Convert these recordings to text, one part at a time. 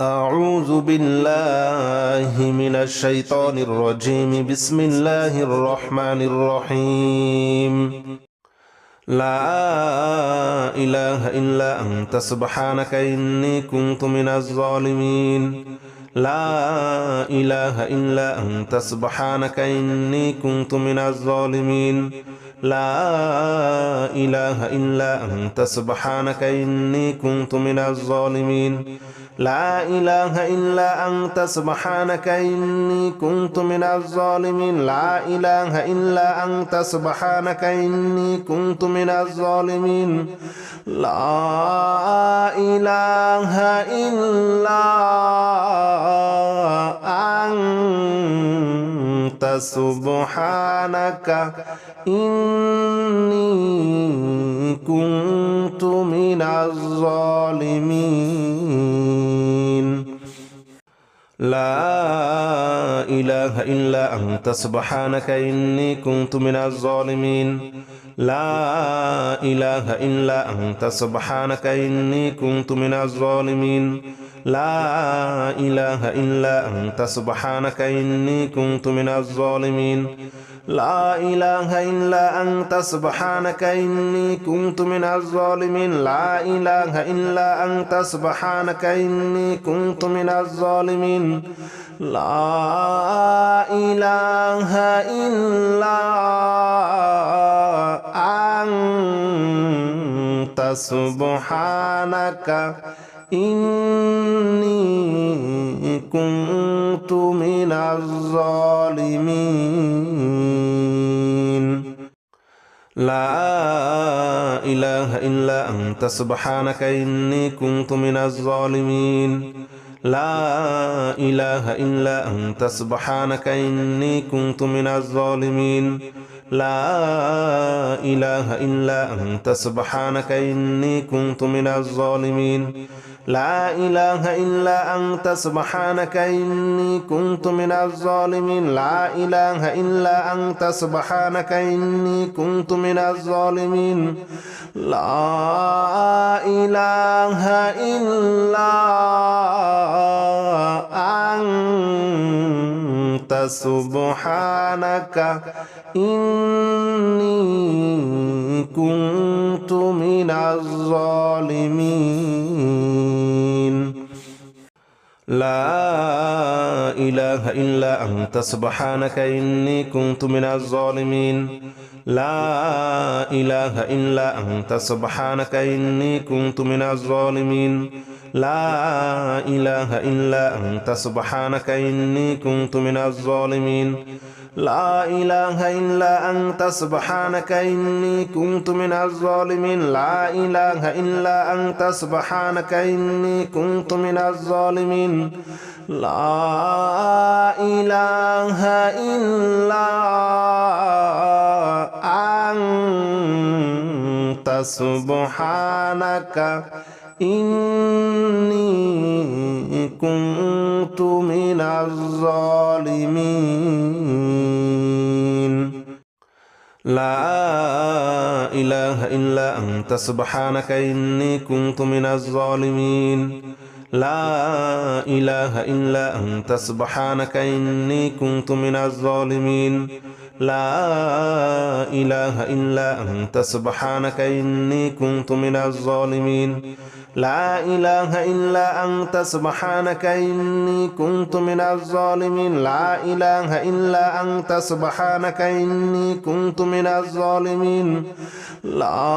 أعوذ بالله من الشيطان الرجيم. بسم الله الرحمن الرحيم. لا إله إلا أنت سبحانك إني كنت من الظالمين. لا إله إلا أنت سبحانك إني كنت من الظالمين. لا إله إلا أنت سبحانك إني كنت من الظالمين. لا إله إلا أنت سبحانك إني كنت من الظالمين. لا إله إلا أنت سبحانك إني كنت من الظالمين. لا إله إلا أنت سبحانك إني كنت من الظالمين. لا إله إلا أنت سبحانك إني كنت من الظالمين. لا إله إلا أنت سبحانك إني كنت من الظالمين. لا إله إلا أنت سبحانك إني كنت من الظالمين. لا إله إلا أنت سبحانك إني كنت من الظالمين. لا إله إلا أنت سبحانك إني كنت من الظالمين. لا إله إلا أنت سبحانك إني كنت من الظالمين. لا إله إلا أنت سبحانك إني كنت من الظالمين. لا إله إلا أنت سبحانك إني كنت من الظالمين. لا إله إلا أنت سبحانك إني كنت من الظالمين. لا إله إلا أنت سبحانك إني كنت من الظالمين. لا إله إلا أنت سبحانك إني كنت من الظالمين. لا إله إلا أنت سبحانك إني كنت من الظالمين. لا إله إلا أنت سبحانك إني كنت من الظالمين. لا إله إلا أنت سبحانك إني كنت من الظالمين. لا إله إلا أنت سبحانك إني كنت من الظالمين. لا إله إلا أنت سبحانك إني كنت من الظالمين. لا إله إلا أنت سبحانك إني كنت من الظالمين. لا إله إلا أنت سبحانك إني كنت من الظالمين. لا إله إلا أنت سبحانك إني كنت من الظالمين. لا إله إلا أنت سبحانك إني كنت من الظالمين. لا إله إلا أنت سبحانك إني كنت من الظالمين. لا إله إلا أنت سبحانك إني كنت من الظالمين. لا إله إلا أنت سبحانك إني كنت من الظالمين. لا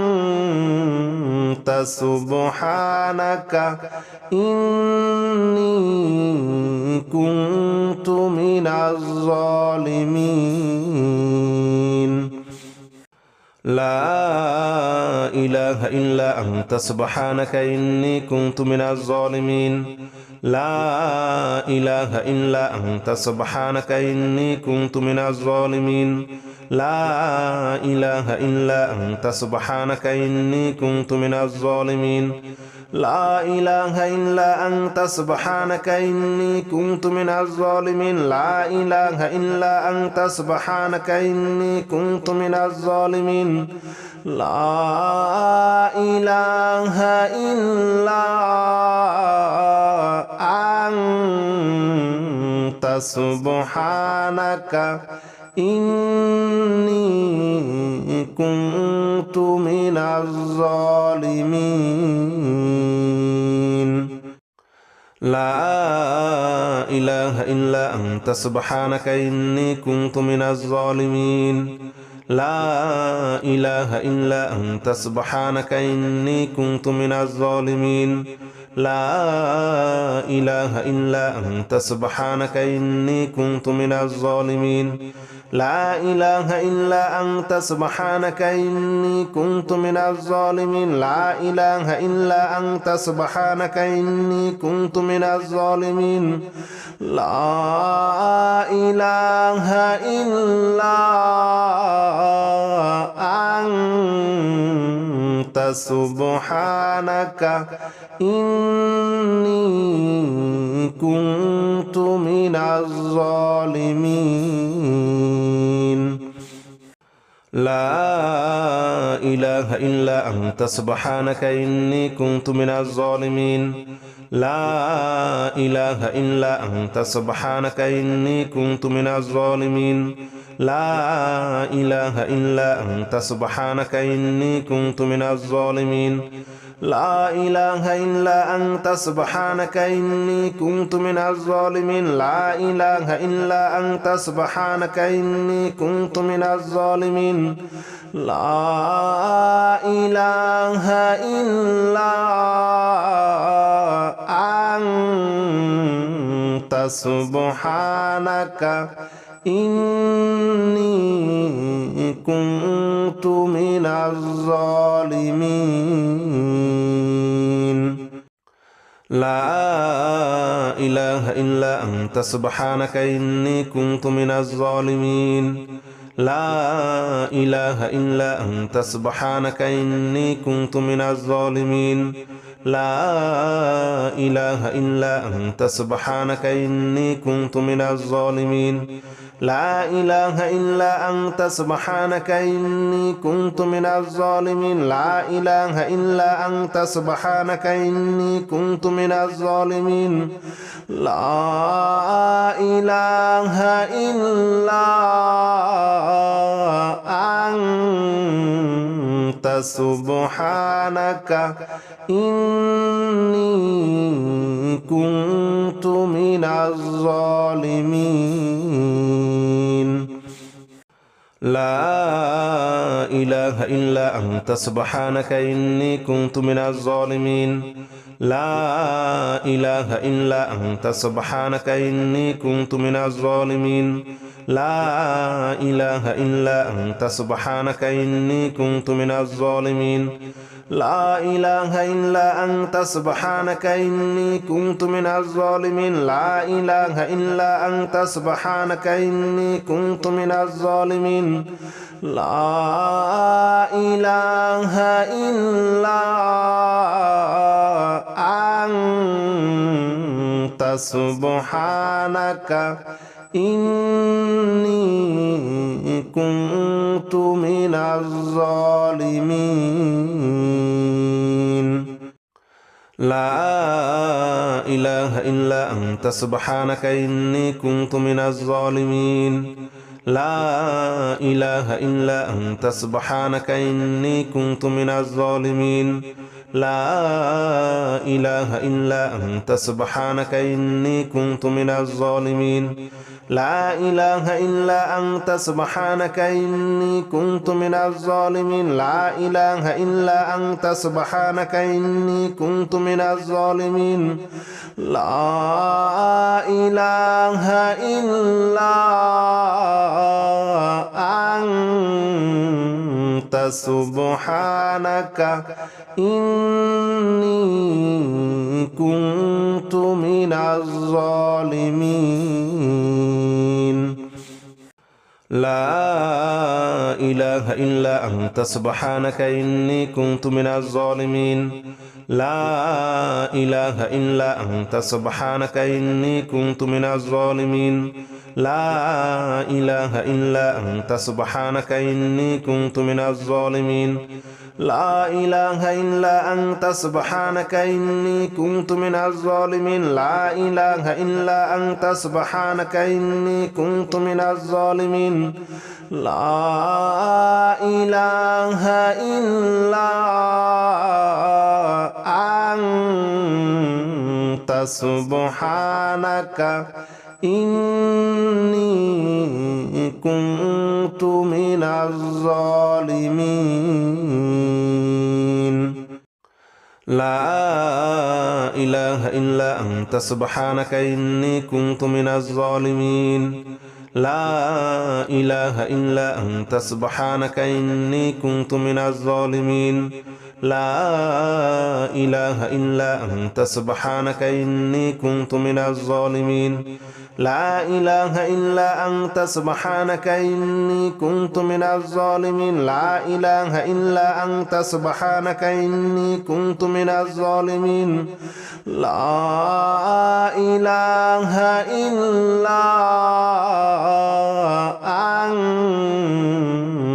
إله إلا أنت سبحانك إني كنت من الظالمين. لا إله إلا أنت سبحانك إني كنت من الظالمين. لا إله إلا أنت سبحانك إني كنت من الظالمين. لا إله إلا أنت سبحانك إني كنت من الظالمين. لا إله إلا أنت سبحانك إني كنت من الظالمين. لا إله إلا أنت سبحانك إني كنت من الظالمين. لا إله إلا أنت سبحانك إني كنت من الظالمين لا إله إلا أنت سبحانك إني كنت من الظالمين لا إله إلا أنت سبحانك إني كنت من الظالمين لا إله إلا أنت سبحانك إني كنت من الظالمين لا إله إلا أنت سبحانك إني كنت من الظالمين لا إله إلا أنت سبحانك إني كنت من الظالمين لا إله إلا أنت سبحانك إني كنت من الظالمين لا إله إلا أنت سبحانك إني كنت من الظالمين لا إله إلا أنت سبحانك إني كنت من الظالمين لا إله إلا أنت سبحانك إني كنت من الظالمين لا إله إلا أنت سبحانك إني كنت من الظالمين لا إله إلا أنت سبحانك إني كنت من الظالمين لا إله إلا أنت سبحانك إني كنت من الظالمين لا إله إلا أنت سبحانك إني كنت من الظالمين لا إله إلا أنت سبحانك إني كنت من الظالمين لا إله إلا أنت سبحانك إني كنت من الظالمين لا إله إلا أنت سبحانك إني كنت من الظالمين لا إله إلا أنت سبحانك إني كنت من الظالمين لا إله إلا أنت سبحانك إني كنت من الظالمين لا إله إلا أنت سبحانك إني كنت من الظالمين لا إله إلا أنت سبحانك إني كنت من الظالمين لا إله إلا أنت سبحانك إني كنت من الظالمين لا إله إلا أنت سبحانك إني كنت من الظالمين لا إله إلا أنت سبحانك إني كنت من الظالمين لا إله إلا أنت سبحانك إني كنت من الظالمين لا إله إلا أنت سبحانك إني كنت من الظالمين لا إله إلا أنت سبحانك إني كنت من الظالمين لا إله إلا أنت سبحانك إني كنت من الظالمين لا إله إلا أنت سبحانك إني كنت من الظالمين لا إله إلا أنت سبحانك إني كنت من الظالمين لا إله إلا أنت سبحانك إني كنت من الظالمين لا إله إلا أنت سبحانك إني كنت من الظالمين لا إله إلا أنت سبحانك إني كنت من الظالمين لا إله إلا أنت سبحانك إني كنت من الظالمين لا إله إلا أنت سبحانك إني كنت من الظالمين لا إله إلا أنت سبحانك إني كنت من الظالمين لا إله إلا أنت سبحانك إني كنت من الظالمين لا إله إلا أنت سبحانك إني كنت من الظالمين لا إله إلا أنت سبحانك إني كنت من الظالمين لا إله إلا أنت سبحانك إني كنت من الظالمين لا إله إلا أنت سبحانك إني كنت من الظالمين لا إله إلا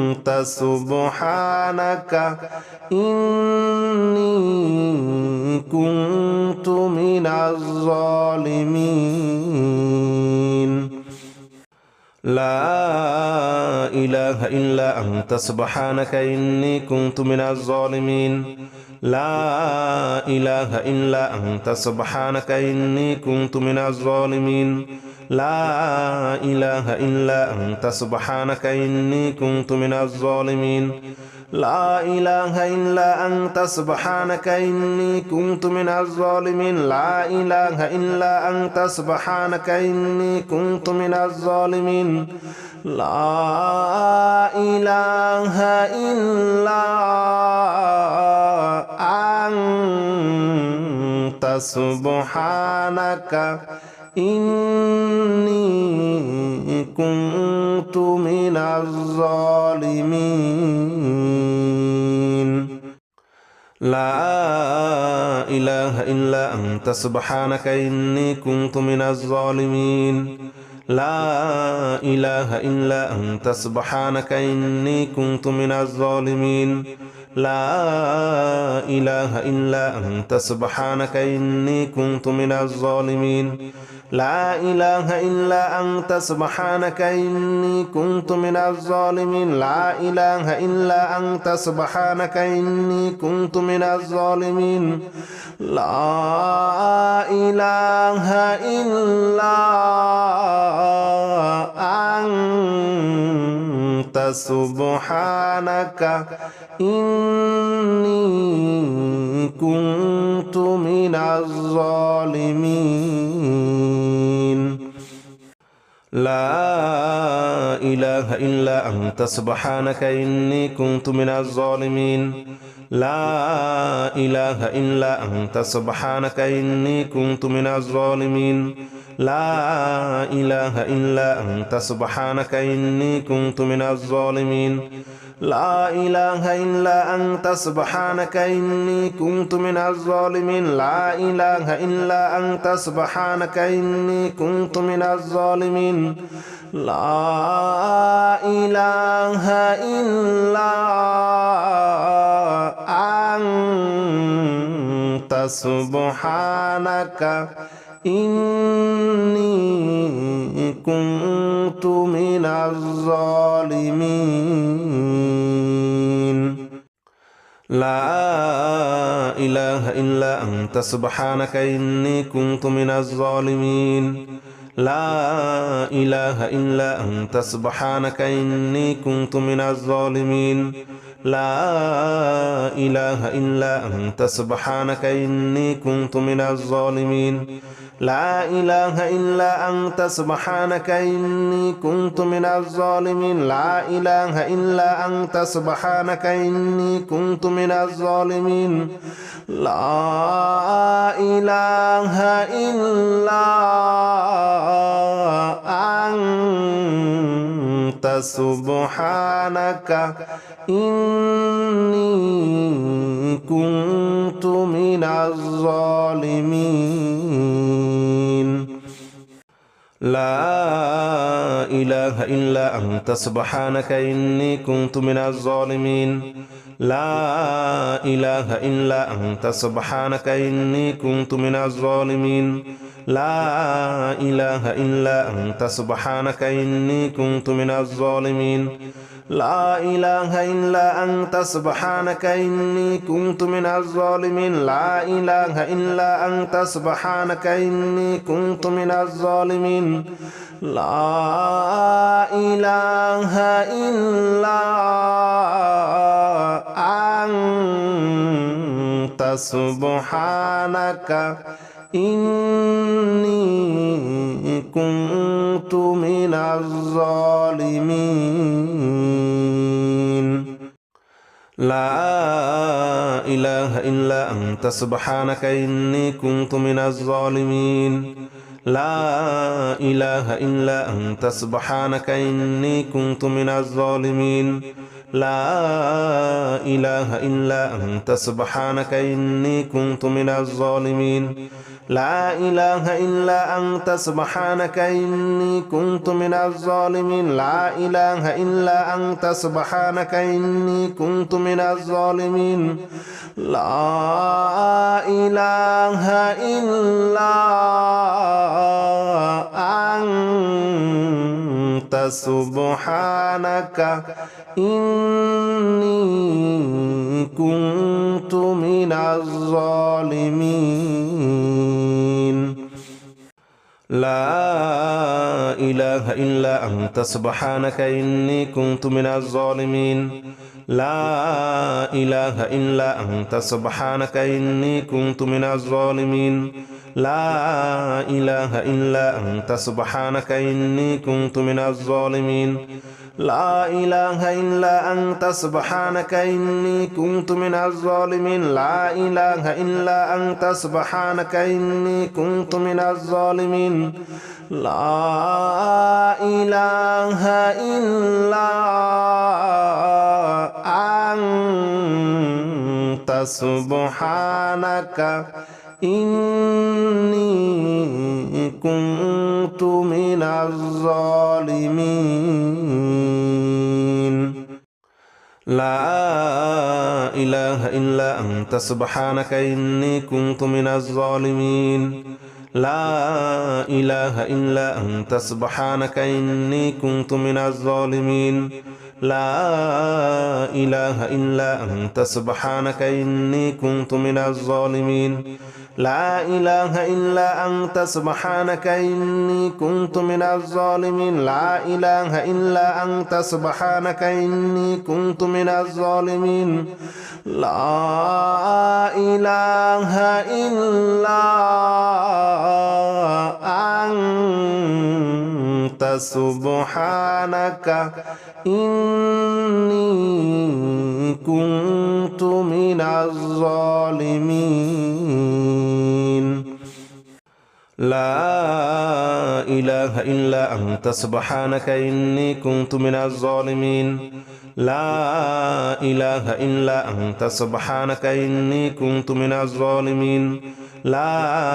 أنت سبحانك إني كنت من الظالمين لا إله إلا أنت سبحانك إني كنت من الظالمين لا إله إلا أنت سبحانك إني كنت من الظالمين لا إله إلا أنت سبحانك إني كنت من الظالمين لا إله إلا أنت سبحانك إني كنت من الظالمين لا إله إلا أنت سبحانك إني كنت من الظالمين لا إله إلا أنت سبحانك إني كنت من الظالمين لا إله إلا أنت سبحانك إني كنت من الظالمين لا إله إلا أنت سبحانك إني كنت من الظالمين لا إله إلا أنت سبحانك إني كنت من الظالمين لا إله إلا أنت سبحانك إني كنت من الظالمين لا إله إلا أنت سبحانك إني كنت من الظالمين لا إله إلا أنت سبحانك إني كنت من الظالمين لا إله إلا أنت سبحانك إني كنت من الظالمين لا إله إلا أنت سبحانك إني كنت من الظالمين لا إله إلا أنت سبحانك إني كنت من الظالمين لا إله إلا أنت سبحانك إني كنت من الظالمين لا إله إلا أنت سبحانك إني كنت من الظالمين لا إله إلا أنت سبحانك إني كنت من الظالمين لا إله إلا أنت سبحانك إني كنت من الظالمين لا إله إلا أنت سبحانك إني كنت من الظالمين لا إله إلا أنت سبحانك إني كنت من الظالمين لا إله إلا أنت سبحانك إني كنت من الظالمين لا إله إلا أنت سبحانك إني كنت من الظالمين لا إله إلا أنت سبحانك إني كنت من الظالمين لا إله إلا أنت سبحانك إني كنت من الظالمين لا إله إلا أنت سبحانك إني كنت من الظالمين لا إله إلا أنت سبحانك إني كنت من الظالمين لا إله إلا أنت سبحانك إني كنت من الظالمين لا إله إلا أنت سبحانك إني كنت من الظالمين لا إله إلا أنت سبحانك إني كنت من الظالمين لا إله إلا أنت سبحانك إني كنت من الظالمين لا إله إلا أنت سبحانك إني كنت من الظالمين لا إله إلا أنت سبحانك إني كنت من الظالمين لا إله إلا أنت سبحانك إني كنت من الظالمين لا إله إلا أنت سبحانك إني كنت من الظالمين لا إله إلا أنت سبحانك إني كنت من الظالمين لا إله إلا أنت سبحانك إني كنت من الظالمين لا إله إلا أنت سبحانك إني كنت من الظالمين لا إله إلا أنت سبحانك إني كنت من الظالمين لا إله إلا أنت سبحانك إني كنت من الظالمين لا إله إلا أنت سبحانك إني كنت من الظالمين لا إله إلا أنت سبحانك إني كنت من الظالمين لا إله إلا أنت سبحانك إني كنت من الظالمين لا إله إلا أنت سبحانك إني كنت من الظالمين لا إله إلا أنت سبحانك إني كنت من الظالمين لا إله إلا أنت سبحانك إني كنت من الظالمين لا إله إلا أنت سبحانك إني كنت من الظالمين لا إله إلا أنت سبحانك إني كنت من الظالمين لا إله إلا أنت سبحانك إني كنت من الظالمين لا إله إلا أنت سبحانك إني كنت من الظالمين لا إله إلا أنت سبحانك إني كنت من الظالمين لا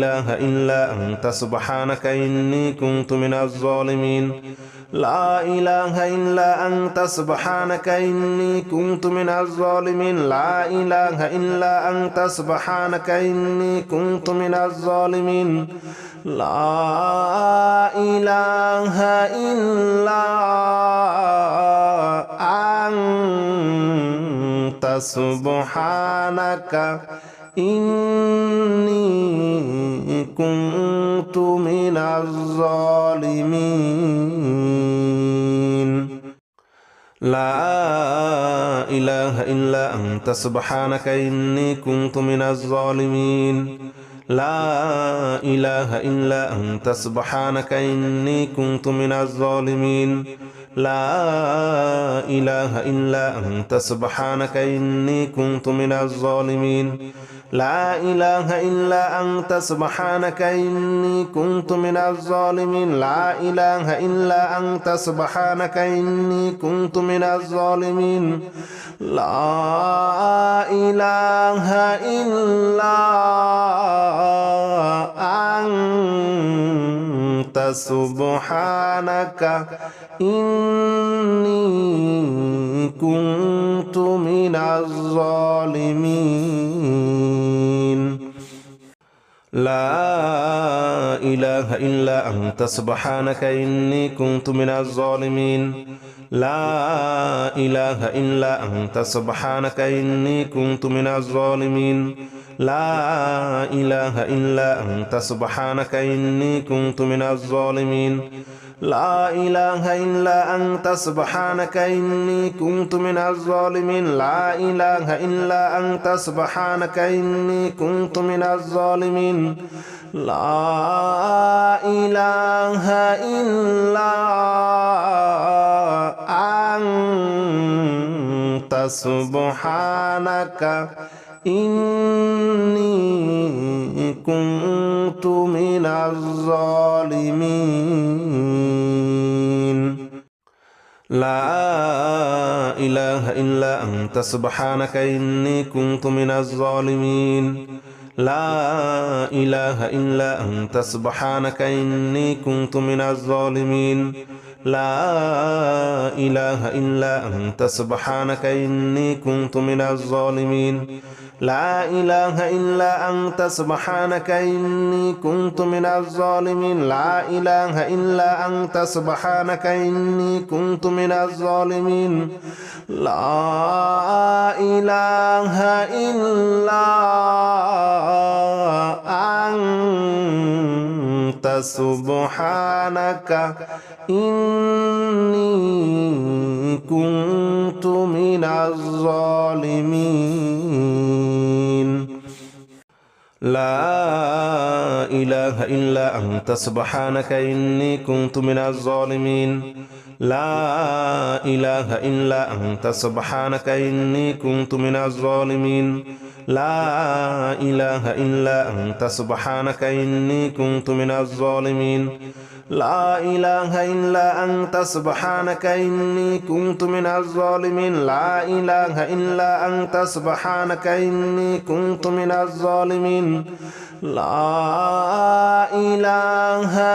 إله إلا أنت سبحانك إني كنت من الظالمين لا إله إلا أنت سبحانك إني كنت من الظالمين لا إله إلا أنت سبحانك إني كنت من الظالمين لا إله إلا أنت سبحانك إني كنت من الظالمين لا إله إلا أنت سبحانك إني كنت من الظالمين لا إله إلا أنت سبحانك إني كنت من الظالمين لا إله إلا أنت سبحانك إني كنت من الظالمين لا إله إلا أنت سبحانك إني كنت من الظالمين لا إله إلا أنت سبحانك إني كنت من الظالمين لا إله إلا أنت سبحانك إني كنت من الظالمين لا إله إلا أنت سبحانك إني كنت من الظالمين لا إله إلا أنت سبحانك إني كنت من الظالمين لا إله إلا أنت سبحانك إني كنت من الظالمين لا إله إلا أنت سبحانك إني كنت من الظالمين لا إله إلا أنت سبحانك إني كنت من الظالمين لا إله إلا أنت سبحانك إني كنت من الظالمين لا إله إلا أنت سبحانك إني كنت من الظالمين لا إله إلا أنت سبحانك إني كنت من الظالمين لا إله إلا أنت سبحانك إني كنت من الظالمين لا إله إلا أنت سبحانك إني كنت من الظالمين لا إله إلا أنت سبحانك إني كنت من الظالمين لا إله إلا أنت سبحانك إني كنت من الظالمين لا إله إلا أنت سبحانك إني كنت من الظالمين لا إله إلا أنت سبحانك إني كنت من الظالمين لا إله إلا أنت سبحانك إني كنت من الظالمين لا إله إلا أنت سبحانك إني كنت من الظالمين لا إله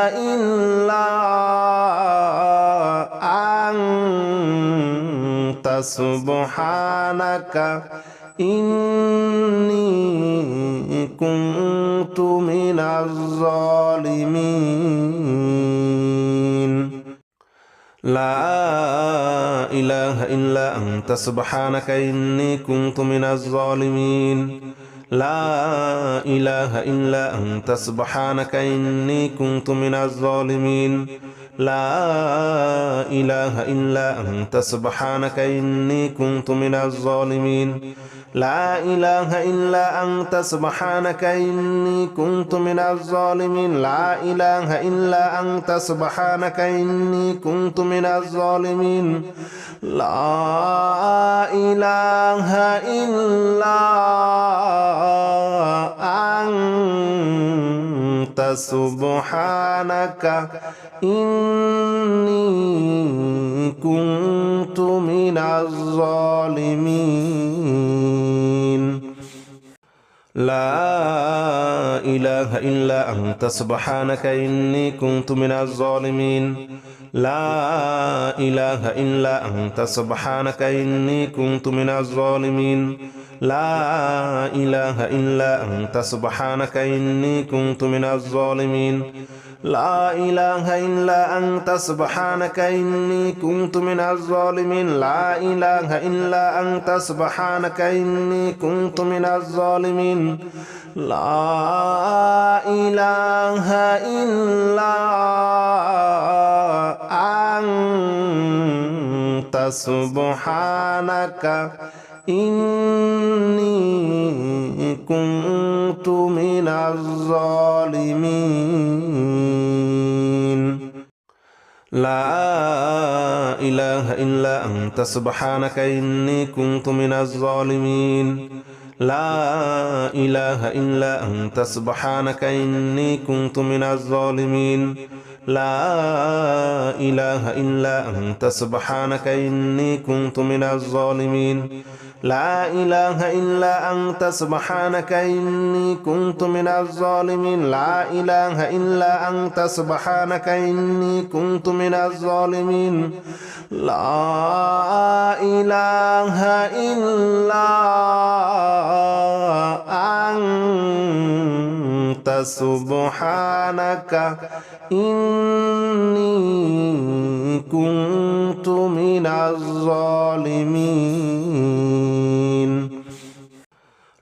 إلا أنت سبحانك إني كنت من الظالمين لا إله إلا أنت سبحانك إني كنت من الظالمين لا إله إلا أنت سبحانك إني كنت من الظالمين لا إله إلا أنت سبحانك إني كنت من الظالمين لا إله إلا أنت سبحانك إني كنت من الظالمين لا إله إلا أنت سبحانك إني كنت من الظالمين لا إله إلا أنت سبحانك إني كنت من الظالمين لا إله إلا أنت سبحانك إني كنت من الظالمين لا إله إلا أنت سبحانك إني كنت من الظالمين لا إله إلا أنت سبحانك إني كنت من الظالمين لا إله إلا أنت سبحانك إني كنت من الظالمين لا إله إلا أنت سبحانك إني كنت من الظالمين لا إله إلا أنت سبحانك إني كنت من الظالمين لا إله إلا أنت سبحانك إني كنت من الظالمين لا إله إلا أنت سبحانك إني كنت من الظالمين لا إله إلا أنت سبحانك إني كنت من الظالمين لا إله إلا أنت سبحانك إني كنت من الظالمين لا إله إلا أنت سبحانك إني كنت من الظالمين لا إله إلا أنت سبحانك إني كنت من الظالمين لا إله إلا أنت سبحانك إني كنت من الظالمين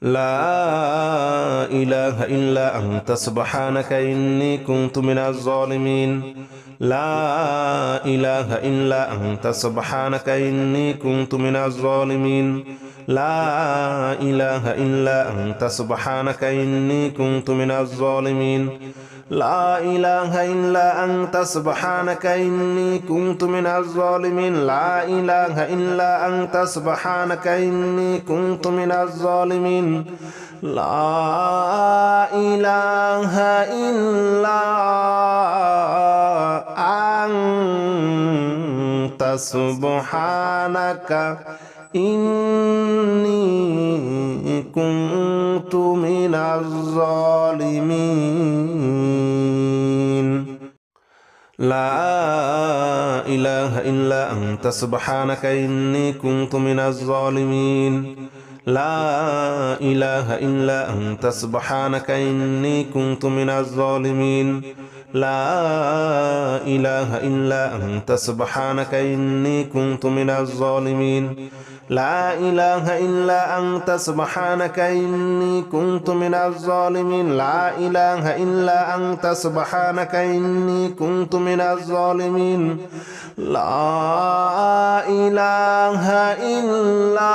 لا إله إلا أنت سبحانك إني كنت من الظالمين لا إله إلا أنت سبحانك إني كنت من الظالمين لا إله إلا أنت سبحانك إني كنت من الظالمين لا إله إلا أنت سبحانك إني كنت من الظالمين لا إله إلا أنت سبحانك إني كنت من الظالمين لا إله إلا أنت سبحانك إني كنت من الظالمين لا إله إلا أنت سبحانك إني كنت من الظالمين لا إله إلا أنت سبحانك إني كنت من الظالمين لا إله إلا أنت سبحانك إني كنت من الظالمين لا إله إلا أنت سبحانك إني كنت من الظالمين لا إله إلا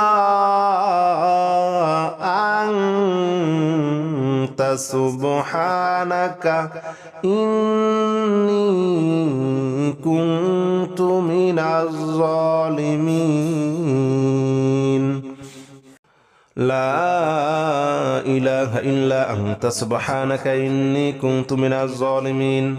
أنت سبحانك إني كنت من الظالمين لا إله إلا أنت سبحانك إني كنت من الظالمين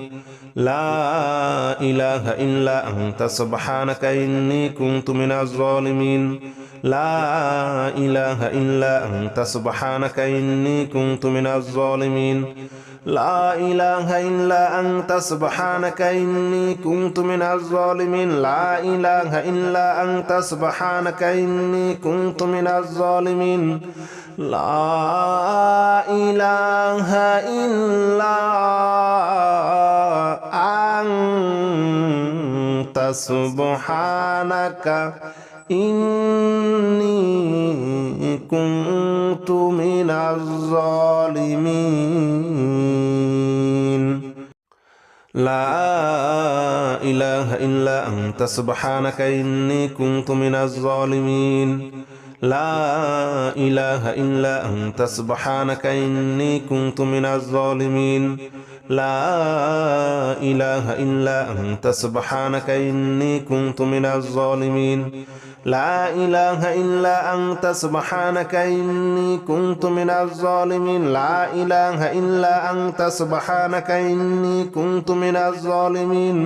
لا إله إلا أنت سبحانك إني كنت من الظالمين لا إله إلا أنت سبحانك إني كنت من الظالمين لا إله إلا أنت سبحانك إني كنت من الظالمين لا إله إلا أنت سبحانك إني كنت من الظالمين لا إله إلا أنت سبحانك إني كنت من الظالمين لا إله إلا أنت سبحانك إني كنت من الظالمين لا إله إلا أنت سبحانك إني كنت من الظالمين لا إله إلا أنت سبحانك إني كنت من الظالمين لا إله إلا أنت سبحانك إني كنت من الظالمين لا إله إلا أنت سبحانك إني كنت من الظالمين لا إله إلا أنت سبحانك إني كنت من الظالمين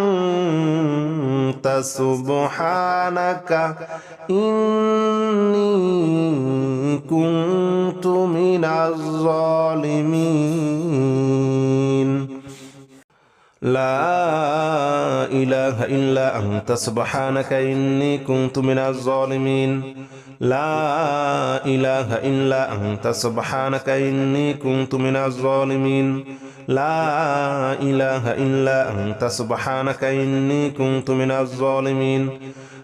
لا إله إلا أنت سبحانك إني كنت من الظالمين لا إله إلا أنت سبحانك إني كنت من الظالمين لا إله إلا أنت سبحانك إني كنت من الظالمين لا إله إلا أنت سبحانك إني كنت من الظالمين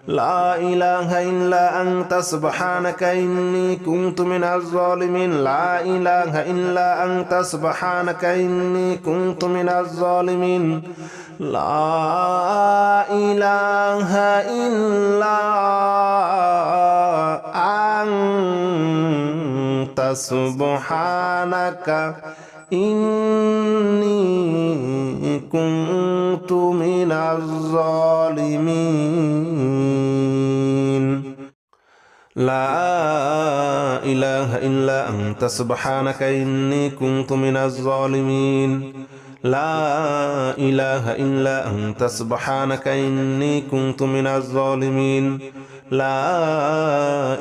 لا إله إلا أنت سبحانك إني كنت من الظالمين لا إله إلا أنت سبحانك إني كنت من الظالمين لا إله إلا أنت سبحانك إني كنت من الظالمين لا إله إلا أنت سبحانك إني كنت من الظالمين لا إله إلا أنت سبحانك إني كنت من الظالمين لا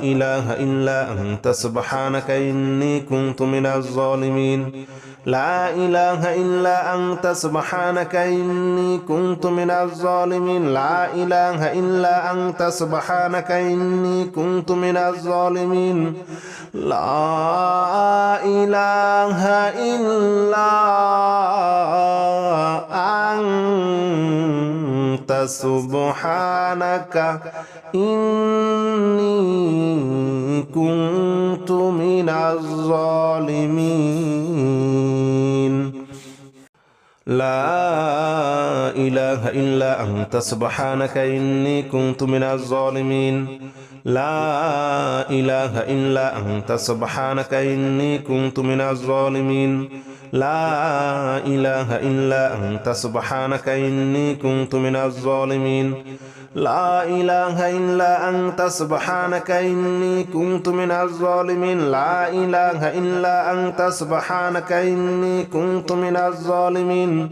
إله إلا أنت سبحانك إني كنت من الظالمين لا إله إلا أنت سبحانك إني كنت من الظالمين لا إله إلا أنت سبحانك إني كنت من الظالمين لا إله إلا أنت سبحانك إني كنت من الظالمين لا إله إلا أنت سبحانك إني كنت من الظالمين لا إله إلا أنت سبحانك إني كنت من الظالمين لا إله إلا أنت سبحانك إني كنت من الظالمين لا إله إلا أنت سبحانك إني كنت من الظالمين لا إله إلا أنت سبحانك إني كنت من الظالمين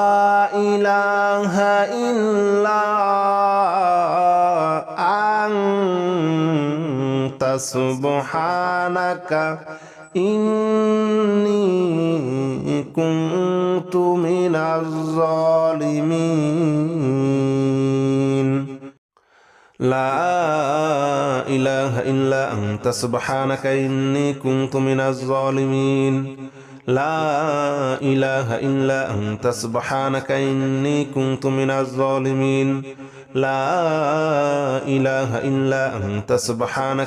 لا إله إلا أنت سبحانك إني كنت من الظالمين لا إله إلا أنت سبحانك إني كنت من الظالمين لا إله إلا أنت سبحانك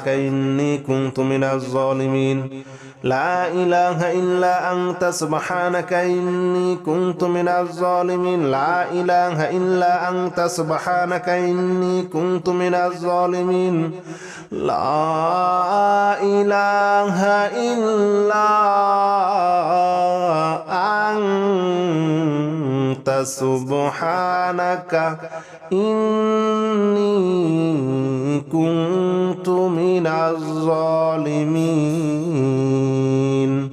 إني كنت من الظالمين لا إله إلا أنت سبحانك إني كنت من الظالمين لا إله إلا أنت سبحانك إني كنت من الظالمين لا إله إلا أنت سبحانك إني كنت من الظالمين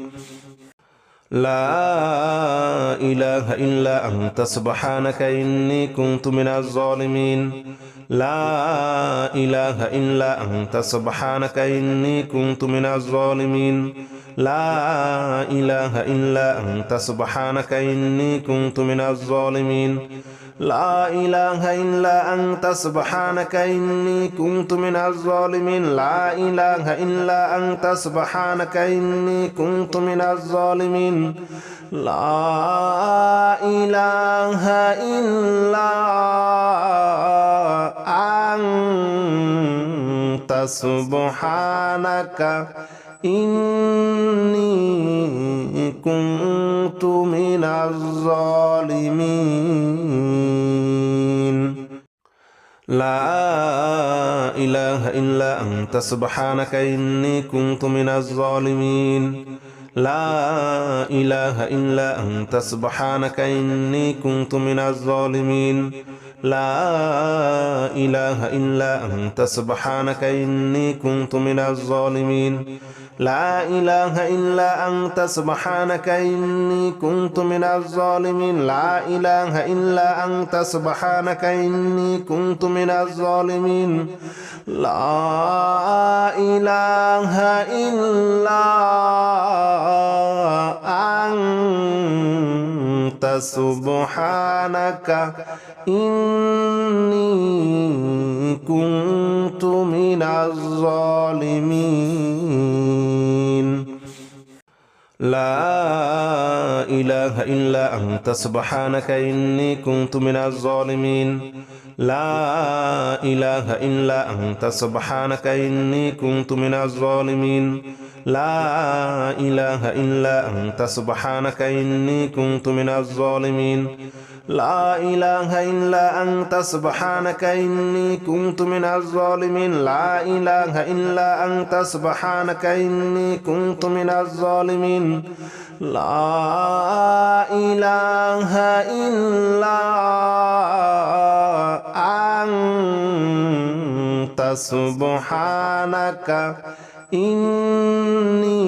لا إله إلا أنت سبحانك إني كنت من الظالمين لا إله إلا أنت سبحانك إني كنت من الظالمين لا إله إلا أنت سبحانك إني كنت من الظالمين لا إله إلا أنت سبحانك إني كنت من الظالمين لا إله إلا أنت سبحانك إني كنت من الظالمين لا إله إلا أنت سبحانك إني كنت من الظالمين لا إله إلا أنت سبحانك إني كنت من الظالمين لا إله إلا أنت سبحانك إني كنت من الظالمين لا إله إلا أنت سبحانك إني كنت من الظالمين لا إله إلا أنت سبحانك إني كنت من الظالمين لا إله إلا أنت سبحانك إني كنت من الظالمين لا إله إلا أنت سبحانك إني كنت من الظالمين لا إله إلا أنت سبحانك إني كنت من الظالمين لا إله إلا أنت سبحانك إني كنت من الظالمين لا إله إلا أنت سبحانك إني كنت من الظالمين لا إله إلا أنت سبحانك إني كنت من الظالمين لا إله إلا أنت سبحانك إني كنت من الظالمين لا إله إلا أنت سبحانك إني كنت من الظالمين لا إله إلا أنت سبحانك إني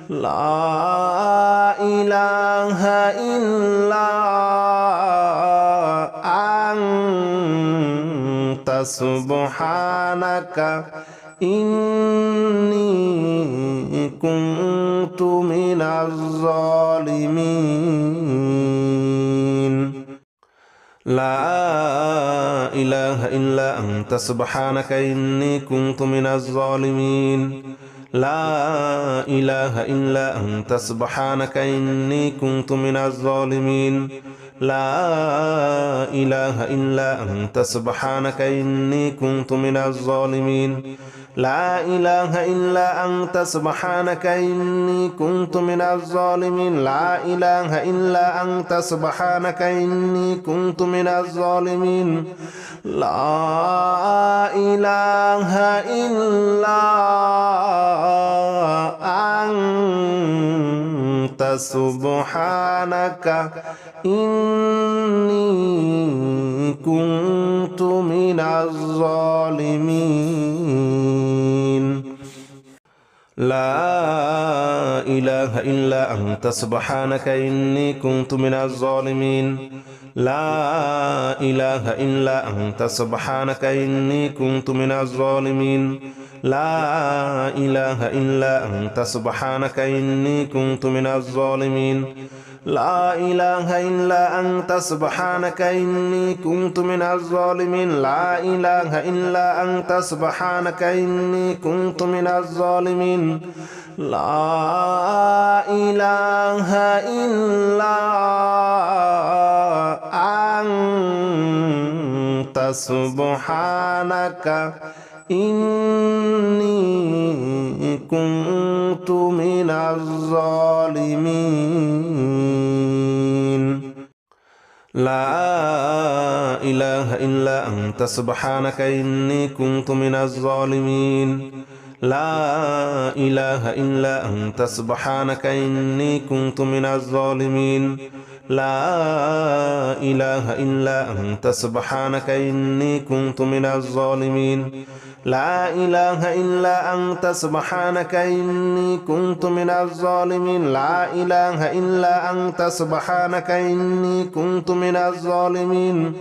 لا إله إلا أنت سبحانك إني كنت من الظالمين لا إله إلا أنت سبحانك إني كنت من الظالمين لا إله إلا أنت سبحانك إني كنت من الظالمين لا إله إلا أنت سبحانك إني كنت من الظالمين لا إله إلا أنت سبحانك إني كنت من الظالمين لا إله إلا أنت سبحانك إني كنت من الظالمين لا إله إلا أنت سبحانك إني كنت من الظالمين لا إله إلا أنت سبحانك إني كنت من الظالمين لا إله إلا أنت سبحانك إني كنت من الظالمين لا إله إلا أنت سبحانك إني كنت من الظالمين لا إله إلا أنت سبحانك إني كنت من الظالمين لا إله إلا أنت سبحانك إني كنت من الظالمين لا إله إلا أنت سبحانك إني كنت من الظالمين لا إله إلا أنت سبحانك إني كنت من الظالمين لا إله إلا أنت سبحانك إني كنت من الظالمين لا إله إلا أنت سبحانك إني كنت من الظالمين لا إله إلا أنت سبحانك إني كنت من الظالمين لا إله إلا أنت سبحانك إني كنت من الظالمين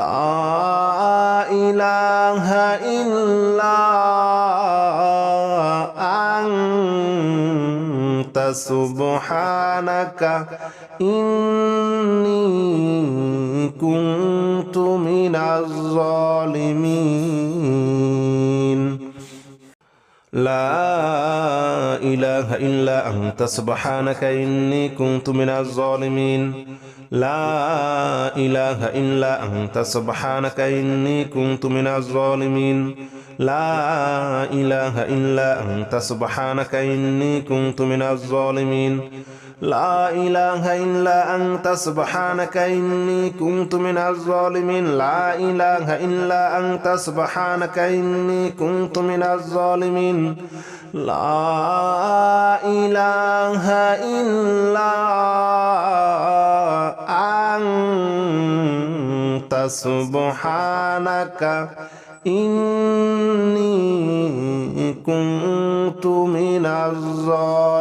لا إله إلا أنت سبحانك إني كنت من الظالمين لا إله إلا أنت سبحانك إني كنت من الظالمين لا إله إلا أنت سبحانك إني كنت من الظالمين لا إله إلا أنت سبحانك إني كنت من الظالمين لا إله إلا أنت سبحانك إني كنت من الظالمين لا إله إلا أنت سبحانك إني كنت من الظالمين لا إله إلا أنت سبحانك إني كنت من الظالمين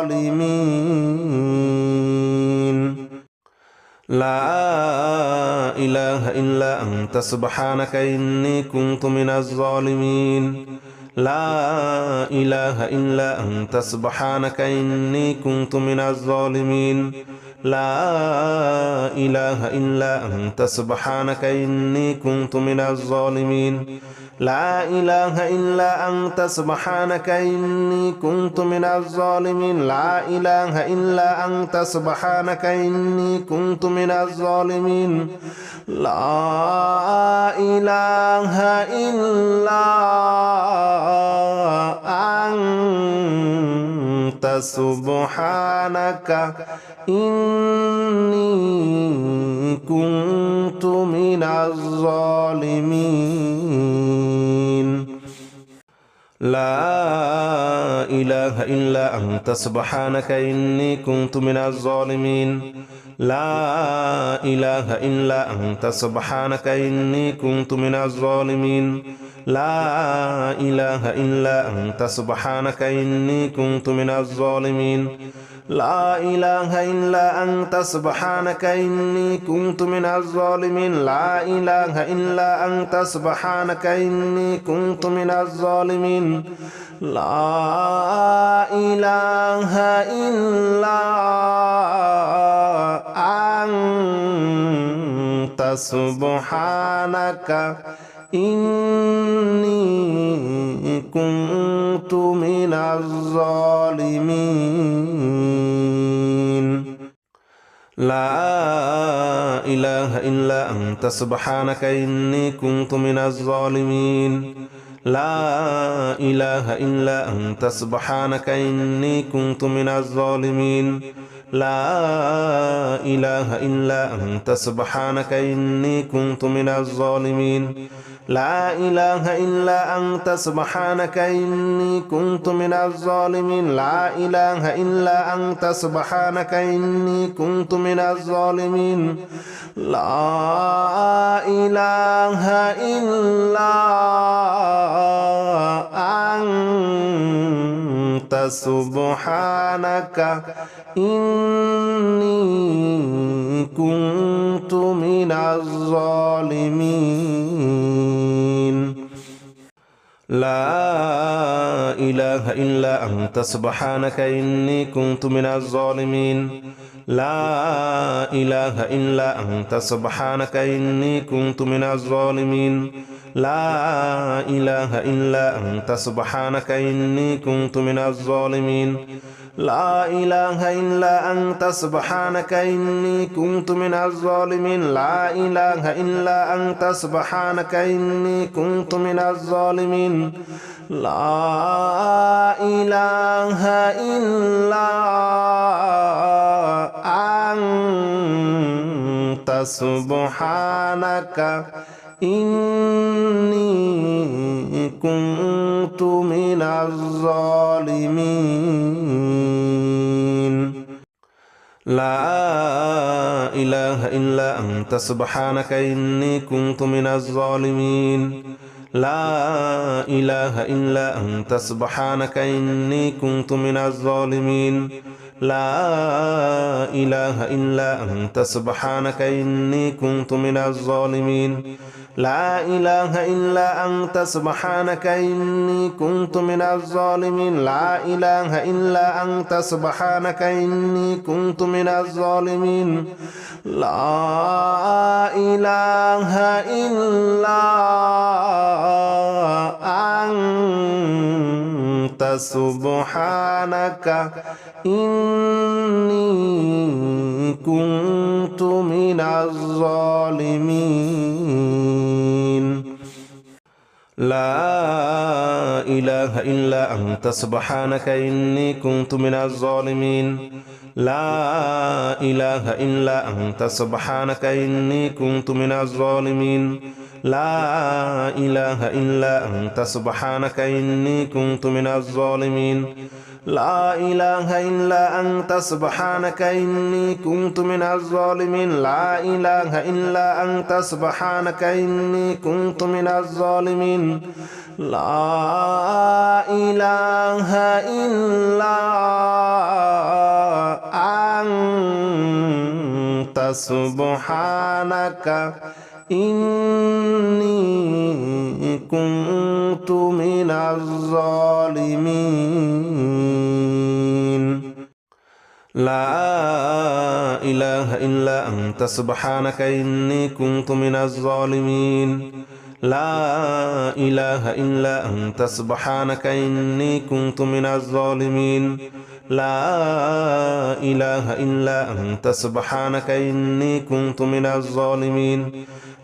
لا إله إلا أنت سبحانك إني كنت من الظالمين لا إله إلا أنت سبحانك إني كنت من الظالمين لا إله إلا أنت سبحانك إني كنت من الظالمين لا إله إلا أنت سبحانك إني كنت من الظالمين لا إله إلا أنت سبحانك إني كنت من الظالمين لا إله إلا أنت سبحانك إني كنت من الظالمين لا إله إلا أنت سبحانك إني كنت من الظالمين لا إله إلا أنت سبحانك إني كنت من الظالمين لا إله إلا أنت سبحانك إني كنت من الظالمين لا إله إلا أنت سبحانك إني كنت من الظالمين لا إله إلا أنت سبحانك إني كنت من الظالمين لا إله إلا أنت سبحانك إني كنت من الظالمين لا إله إلا أنت سبحانك إني كنت من الظالمين لا إله إلا أنت سبحانك إني كنت من الظالمين لا إله إلا أنت سبحانك إني كنت من الظالمين لا إله إلا أنت سبحانك إني كنت من الظالمين لا إله إلا أنت سبحانك إني كنت من الظالمين لا إله إلا أنت سبحانك إني كنت من الظالمين لا إله إلا أنت سبحانك إني كنت من الظالمين لا إله إلا أنت سبحانك إني كنت من الظالمين لا إله إلا أنت سبحانك إني كنت من الظالمين لا إله إلا أنت سبحانك إني كنت من الظالمين لا إله إلا أنت سبحانك إني كنت من الظالمين لا إله إلا أنت سبحانك إني كنت من الظالمين لا إله إلا أنت سبحانك إني كنت من الظالمين لا إله إلا أنت سبحانك إني كنت من الظالمين لا إله إلا أنت سبحانك إني كنت من الظالمين لا إله إلا أنت سبحانك إني كنت من الظالمين لا إله إلا أنت سبحانك إني كنت من الظالمين لا إله إلا أنت سبحانك إني كنت من الظالمين لا إله إلا أنت سبحانك إني كنت من الظالمين لا إله إلا أنت سبحانك إني كنت من الظالمين لا إله إلا أنت سبحانك إني كنت من الظالمين لا إله إلا أنت سبحانك إني كنت من الظالمين لا إله إلا أنت سبحانك إني كنت من الظالمين لا إله إلا أنت سبحانك إني كنت من الظالمين لا إله إلا أنت سبحانك إني كنت من الظالمين لا إله إلا أنت سبحانك إني كنت من الظالمين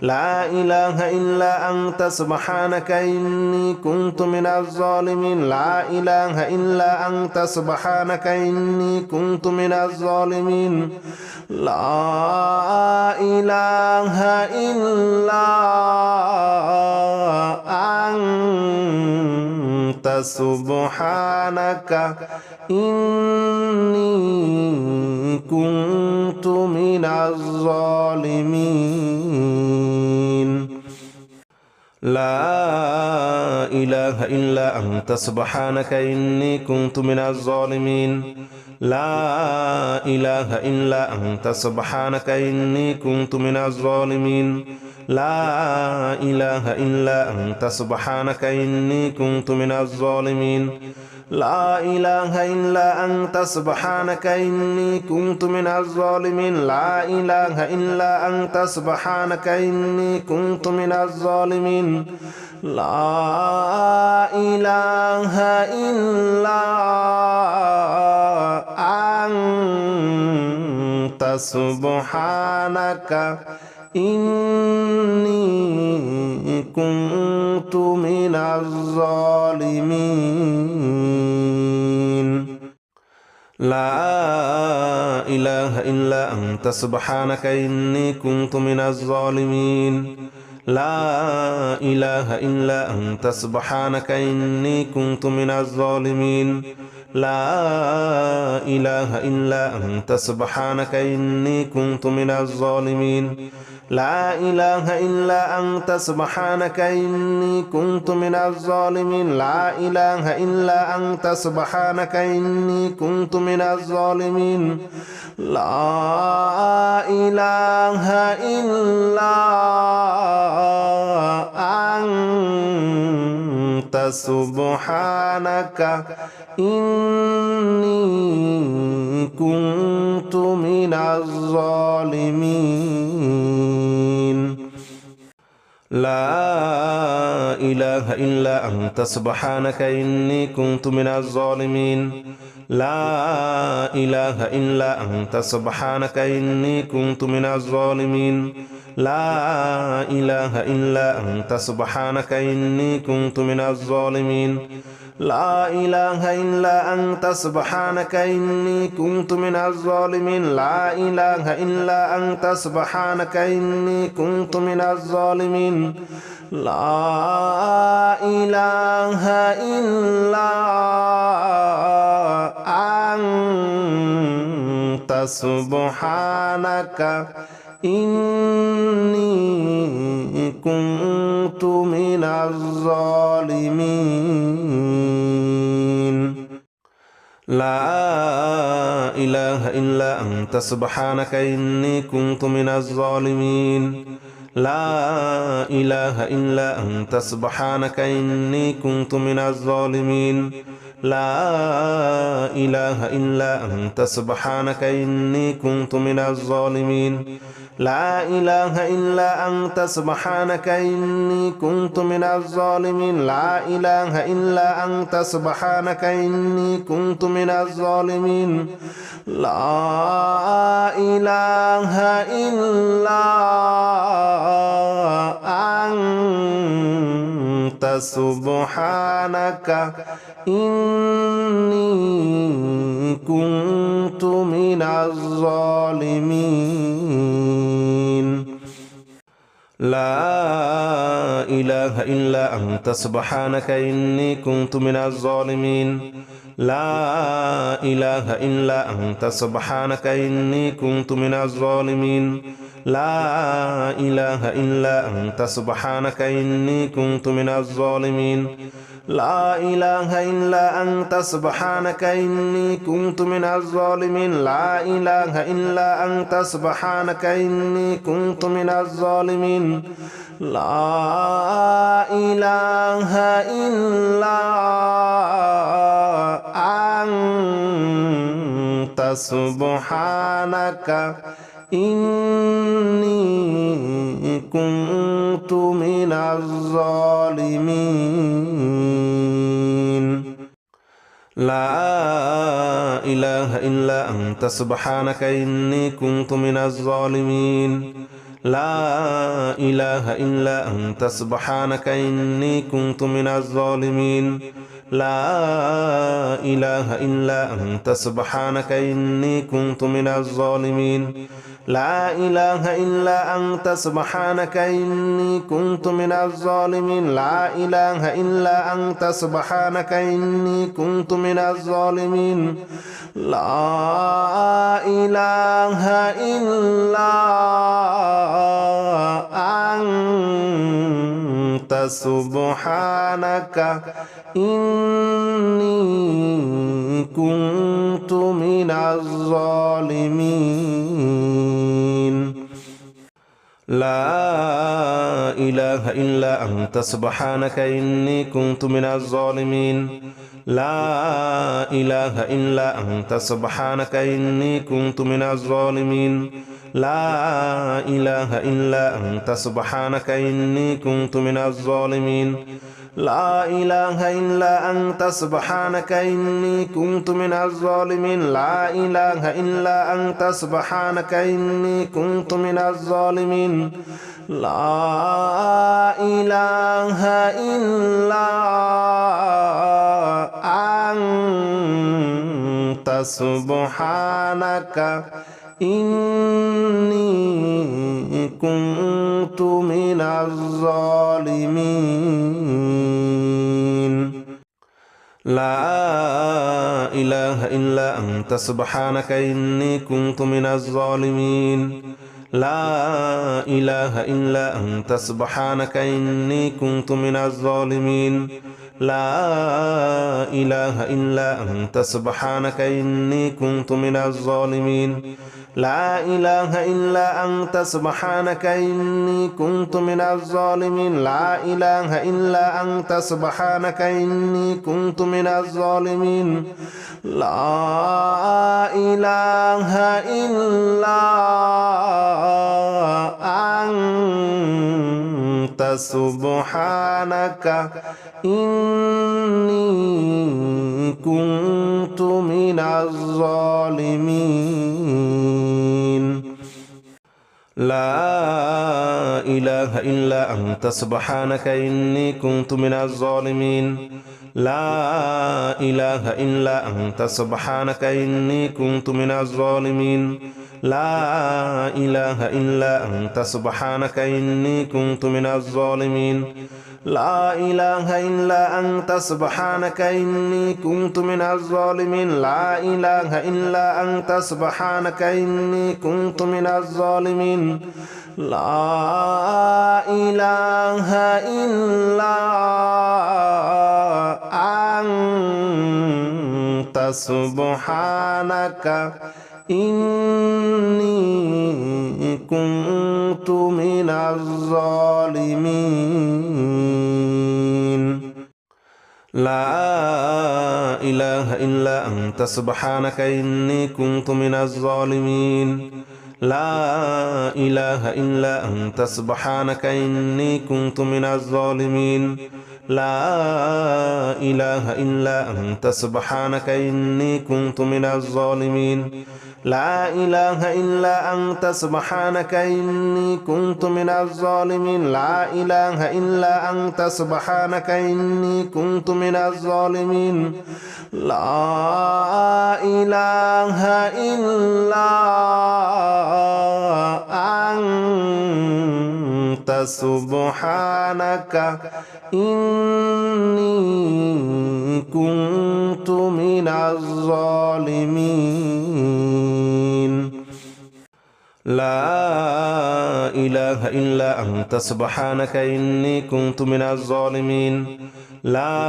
لا إله إلا أنت سبحانك إني كنت من الظالمين لا إله إلا أنت سبحانك إني كنت من الظالمين لا إله إلا أنت سبحانك إني كنت من الظالمين لا إله إلا أنت سبحانك إني كنت من الظالمين لا إله إلا أنت سبحانك إني كنت من الظالمين لا إله إلا أنت سبحانك إني كنت من الظالمين لا إله إلا أنت سبحانك إني كنت من الظالمين لا إله إلا أنت سبحانك إني كنت من الظالمين لا إله إلا أنت سبحانك إني كنت من الظالمين لا إله إلا أنت سبحانك إني كنت من الظالمين لا إله إلا أنت سبحانك إني كنت من الظالمين لا إله إلا أنت سبحانك إني كنت من الظالمين لا إله إلا أنت سبحانك إني كنت من الظالمين لا إله إلا أنت سبحانك إني كنت من الظالمين لا إله إلا أنت سبحانك إني كنت من الظالمين لا إله إلا أنت سبحانك إني كنت من الظالمين لا إله إلا أنت سبحانك إني كنت من الظالمين لا إله إلا أنت سبحانك إني كنت من الظالمين لا إله إلا أنت سبحانك إني كنت من الظالمين لا إله إلا أنت سبحانك إني كنت من الظالمين لا إله إلا أنت سبحانك إني كنت من الظالمين لا إله إلا أنت سبحانك إني كنت من الظالمين لا إله إلا أنت سبحانك إني كنت من الظالمين لا إله إلا أنت سبحانك إني كنت من الظالمين لا إله إلا أنت سبحانك إني كنت من الظالمين لا إله إلا أنت سبحانك إني كنت من الظالمين لا إله إلا أنت سبحانك إني كنت من الظالمين لا إله إلا أنت سبحانك إني كنت من الظالمين لا إله إلا أنت سبحانك إني كنت من الظالمين لا إله إلا أنت سبحانك إني كنت من الظالمين لا إله إلا أنت سبحانك إني كنت من الظالمين لا إله إلا أنت سبحانك إني كنت من الظالمين لا إله إلا أنت سبحانك إني كنت من الظالمين لا إله إلا أنت سبحانك إني كنت من الظالمين لا إله إلا أنت سبحانك إني كنت من الظالمين لا إله إلا أنت سبحانك إني كنت من الظالمين لا إله إلا أنت سبحانك إني كنت من الظالمين لا إله إلا أنت سبحانك إني كنت من الظالمين لا إله إلا أنت سبحانك إني كنت من الظالمين لا إله إلا أنت سبحانك إني كنت من الظالمين لا إله إلا أنت سبحانك إني كنت من الظالمين لا إله إلا أنت سبحانك إني كنت من الظالمين لا إله إلا أنت سبحانك إني كنت من الظالمين لا إله إلا أنت سبحانك إني كنت من الظالمين لا إله إلا أنت سبحانك إني كنت من الظالمين لا إله إلا أنت سبحانك إني كنت من الظالمين لا إله إلا أنت سبحانك إني كنت من الظالمين لا إله إلا أنت سبحانك إني كنت من الظالمين لا إله إلا أنت سبحانك إني كنت من الظالمين لا إله إلا أنت سبحانك إني كنت من الظالمين لا إله إلا أنت سبحانك إني كنت من الظالمين لا إله إلا أنت سبحانك إني كنت من الظالمين لا إله إلا أنت سبحانك إني كنت من الظالمين لا إله إلا أنت سبحانك إني كنت من الظالمين لا إله إلا أنت سبحانك إني كنت من الظالمين لا إله إلا أنت سبحانك إني كنت من الظالمين لا إله إلا أنت سبحانك إني كنت من الظالمين لا إله إلا أنت سبحانك إني كنت من الظالمين لا إله إلا أنت سبحانك إني كنت من الظالمين لا إله إلا أنت سبحانك إني كنت من الظالمين لا إله إلا أنت سبحانك إني كنت من الظالمين لا إله إلا أنت سبحانك إني كنت من الظالمين لا إله إلا أنت سبحانك إني كنت من الظالمين لا إله إلا أنت سبحانك إني كنت من الظالمين لا إله إلا أنت سبحانك إني كنت من الظالمين لا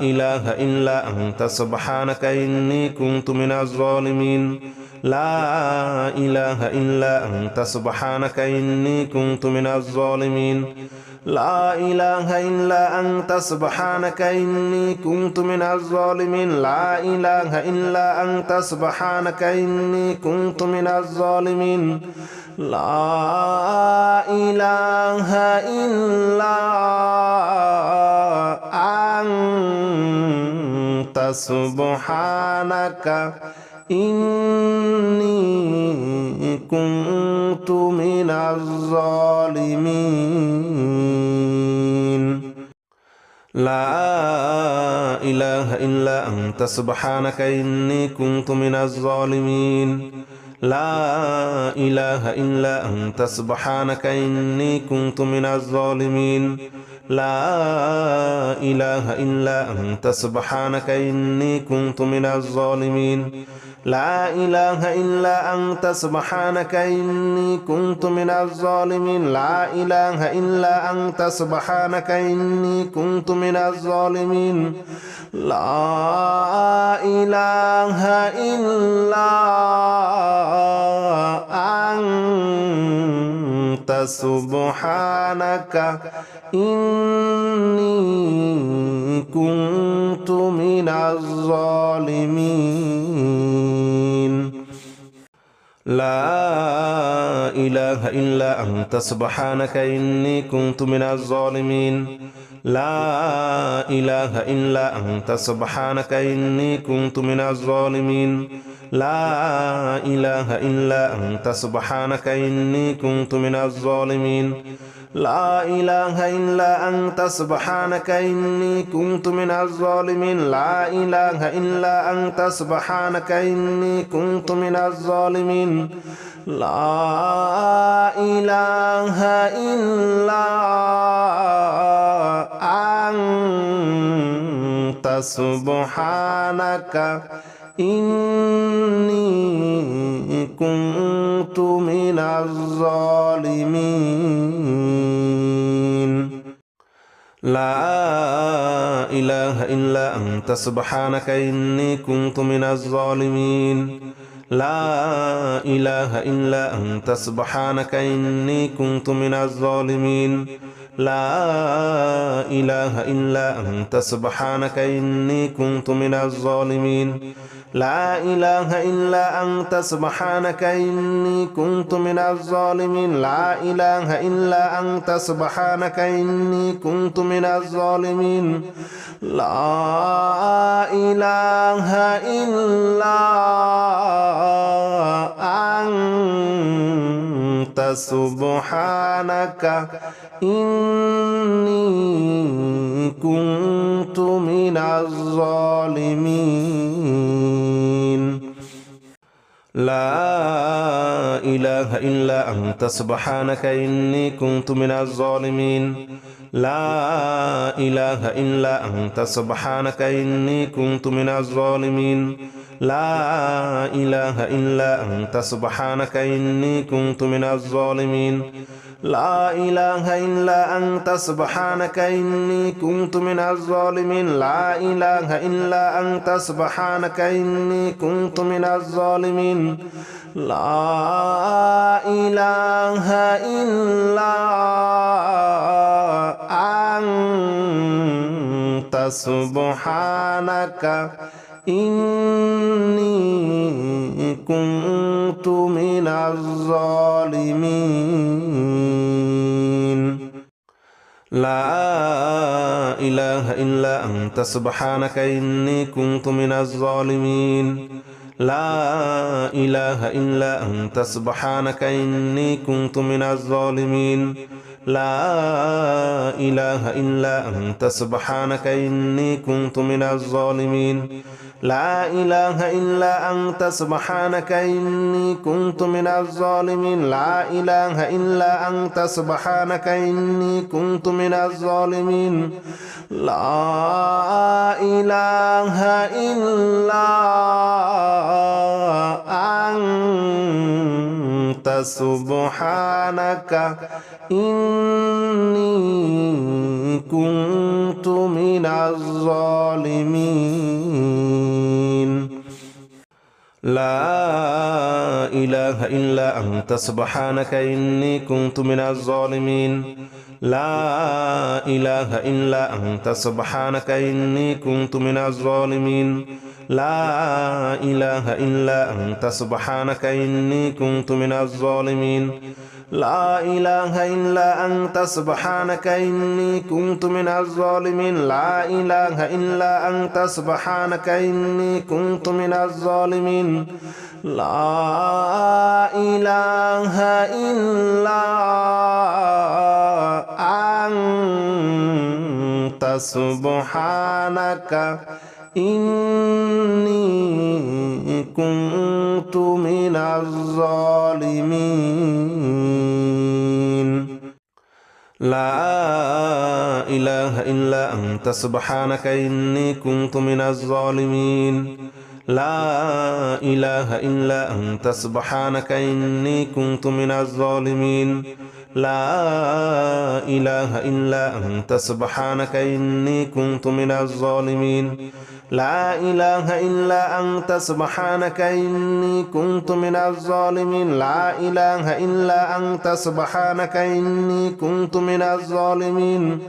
إله إلا أنت سبحانك إني كنت من الظالمين لا إله إلا أنت سبحانك إني كنت من الظالمين لا إله إلا أنت سبحانك إني كنت من الظالمين لا إله إلا أنت سبحانك إني كنت من الظالمين لا إله إلا أنت سبحانك إني كنت من الظالمين لا إله إلا أنت سبحانك إني كنت من الظالمين لا إله إلا أنت سبحانك إني كنت من الظالمين لا إله إلا أنت سبحانك إني كنت من الظالمين لا إله إلا أنت سبحانك إني كنت من الظالمين لا إله إلا أنت سبحانك إني كنت من الظالمين لا إله إلا أنت سبحانك إني كنت من الظالمين لا إله إلا أنت سبحانك إني كنت من الظالمين لا إله إلا أنت سبحانك إني كنت من الظالمين لا إله إلا أنت سبحانك إني كنت من الظالمين لا إله إلا أنت سبحانك إني كنت من الظالمين لا إله إلا أنت سبحانك إني كنت من الظالمين لا إله إلا أنت سبحانك إني كنت من الظالمين لا إله إلا أنت سبحانك إني كنت من الظالمين لا إله إلا أنت سبحانك إني كنت من الظالمين لا إله إلا أنت سبحانك إني كنت من الظالمين لا إله إلا أنت سبحانك إني كنت من الظالمين لا إله إلا أنت سبحانك إني كنت من الظالمين لا إله إلا أنت سبحانك إني كنت من الظالمين لا إله إلا أنت سبحانك إني كنت من الظالمين لا إله إلا أنت سبحانك إني كنت من الظالمين لا إله إلا أنت سبحانك إني كنت من الظالمين لا إله إلا أنت سبحانك إني كنت من الظالمين لا إله إلا أنت سبحانك إني كنت من الظالمين لا إله إلا أنت سبحانك إني كنت من الظالمين لا إله إلا أنت سبحانك إني كنت من الظالمين لا إله إلا أنت سبحانك إني كنت من الظالمين لا إله إلا أنت سبحانك إني كنت من الظالمين لا إله إلا أنت سبحانك إني كنت من الظالمين لا إله إلا أنت سبحانك إني كنت من الظالمين لا إله إلا أنت سبحانك إني كنت من الظالمين لا إله إلا أنت سبحانك إني كنت من الظالمين لا إله إلا أنت سبحانك إني كنت من الظالمين لا إله إلا أنت سبحانك إني كنت من الظالمين لا إله إلا أنت سبحانك إني كنت من الظالمين لا إله إلا أنت سبحانك إني كنت من الظالمين لا إله إلا أنت سبحانك إني كنت من الظالمين لا إله إلا أنت سبحانك إني كنت من الظالمين لا إله إلا أنت سبحانك إني كنت من الظالمين لا إله إلا أنت سبحانك إني كنت من الظالمين لا إله إلا أنت سبحانك إني كنت من الظالمين لا إله إلا أنت سبحانك إني كنت من الظالمين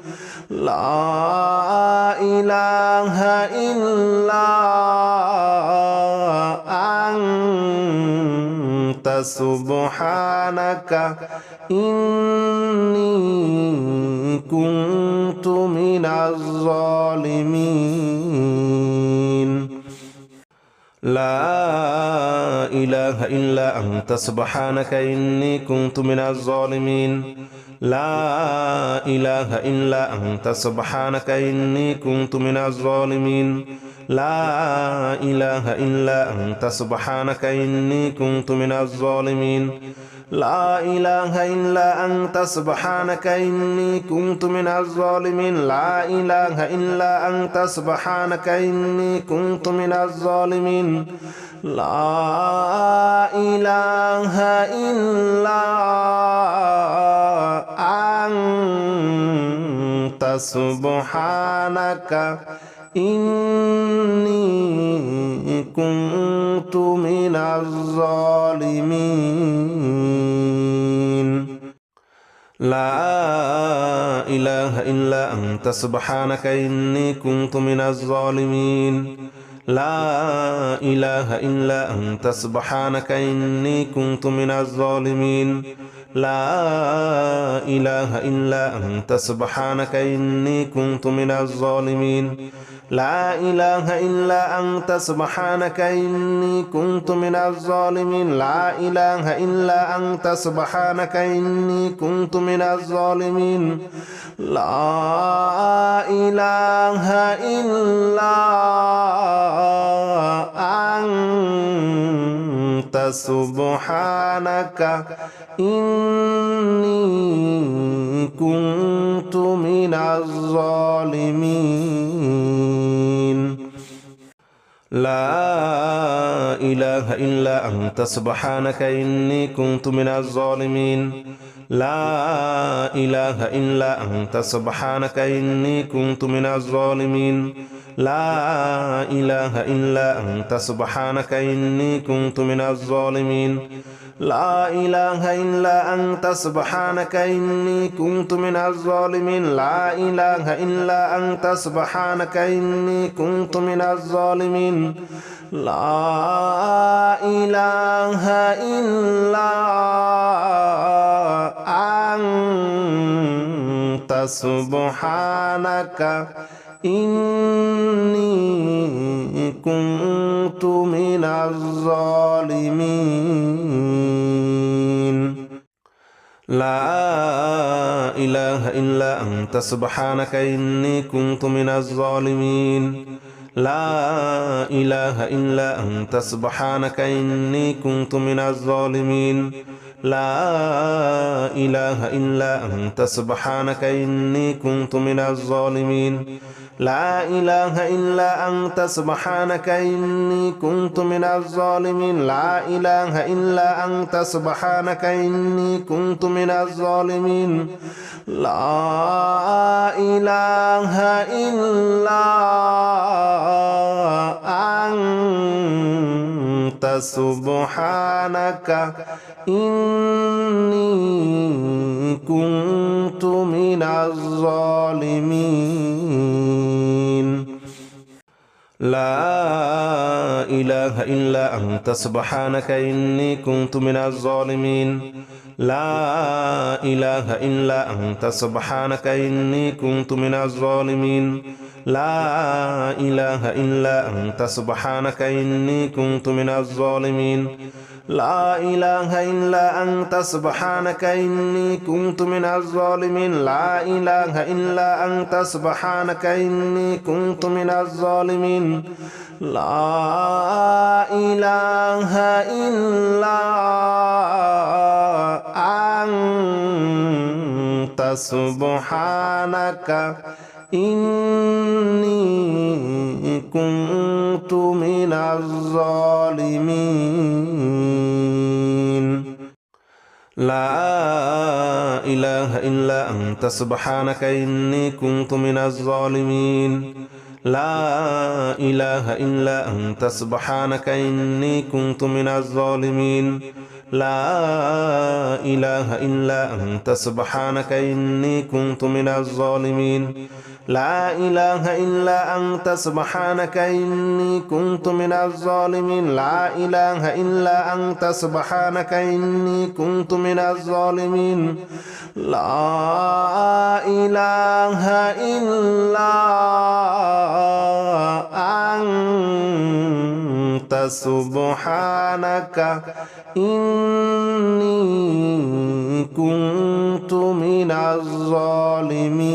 لا إله إلا أنت سبحانك إني كنت من الظالمين لا إله إلا أنت سبحانك إني كنت من الظالمين لا إله إلا أنت سبحانك إني كنت من الظالمين لا إله إلا أنت سبحانك إني كنت من الظالمين لا إله إلا أنت سبحانك إني كنت من الظالمين لا إله إلا أنت سبحانك إني كنت من الظالمين لا إله إلا أنت سبحانك إني كنت من الظالمين لا إله إلا أنت سبحانك إني كنت من الظالمين لا إله إلا أنت سبحانك إني كنت من الظالمين لا إله إلا أنت سبحانك إني كنت من الظالمين لا إله إلا أنت سبحانك إني كنت من الظالمين لا إله إلا أنت سبحانك إني كنت من الظالمين لا إله إلا أنت سبحانك إني كنت من الظالمين لا إله إلا أنت سبحانك إني كنت من الظالمين لا إله إلا أنت سبحانك إني كنت من الظالمين لا إله إلا أنت سبحانك إني كنت من الظالمين لا إله إلا أنت سبحانك إني كنت من الظالمين لا إله إلا أنت سبحانك إني كنت من الظالمين لا إله إلا أنت سبحانك إني كنت من الظالمين لا إله إلا أنت سبحانك إني كنت من الظالمين لا إله إلا أنت سبحانك إني كنت من الظالمين لا إله إلا أنت سبحانك إني كنت من الظالمين لا إله إلا أنت سبحانك إني كنت من الظالمين لا إله إلا أنت سبحانك إني كنت من الظالمين لا إله إلا أنت سبحانك إني كنت من الظالمين لا إله إلا أنت سبحانك إني كنت من الظالمين لا إله إلا أنت سبحانك إني كنت من الظالمين لا إله إلا أنت سبحانك إني كنت من الظالمين لا إله إلا أنت سبحانك إني كنت من الظالمين لا إله إلا أنت سبحانك إني كنت من الظالمين لا إله إلا أنت سبحانك إني كنت من الظالمين لا إله إلا أنت سبحانك إني كنت من الظالمين لا إله إلا أنت سبحانك إني كنت من الظالمين لا إله إلا أنت سبحانك إني كنت من الظالمين لا إله إلا أنت سبحانك إني كنت من الظالمين لا إله إلا أنت سبحانك إني كنت من الظالمين لا إله إلا أنت سبحانك إني كنت من الظالمين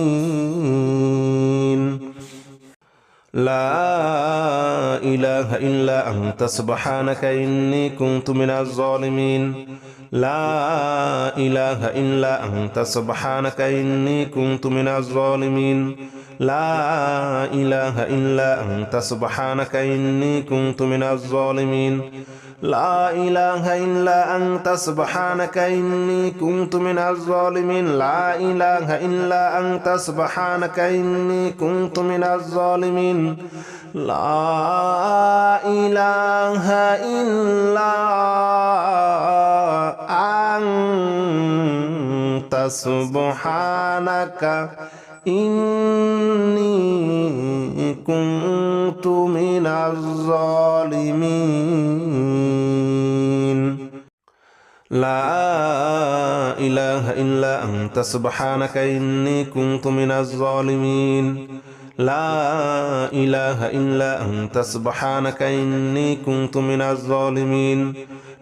لا إله إلا أنت سبحانك إني كنت من الظالمين لا إله إلا أنت سبحانك إني كنت من الظالمين لا إله إلا أنت سبحانك إني كنت من الظالمين لا إله إلا أنت سبحانك إني كنت من الظالمين لا إله إلا أنت سبحانك إني كنت من الظالمين لا إله إلا أنت سبحانك إني كنت من الظالمين لا إله إلا أنت سبحانك إني كنت من الظالمين لا إله إلا أنت سبحانك إني كنت من الظالمين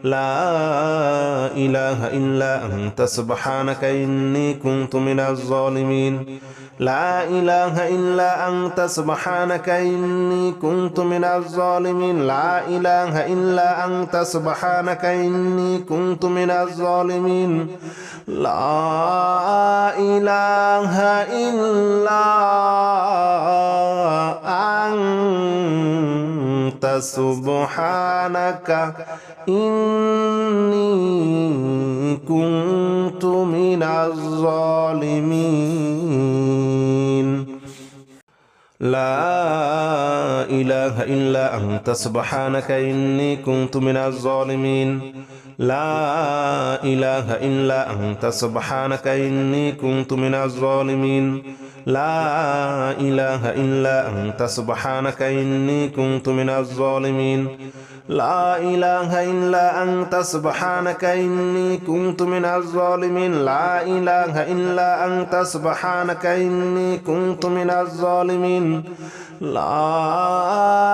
لا إله إلا أنت سبحانك إني كنت من الظالمين لا إله إلا أنت سبحانك إني كنت من الظالمين لا إله إلا أنت سبحانك إني كنت من الظالمين لا إله إلا أنت سبحانك إني كنت من الظالمين لا إله إلا أنت سبحانك إني كنت من الظالمين لا إله إلا أنت سبحانك إني كنت من الظالمين لا إله إلا أنت سبحانك إني كنت من الظالمين لا إله إلا أنت سبحانك إني كنت من الظالمين لا إله إلا أنت سبحانك إني كنت من الظالمين لا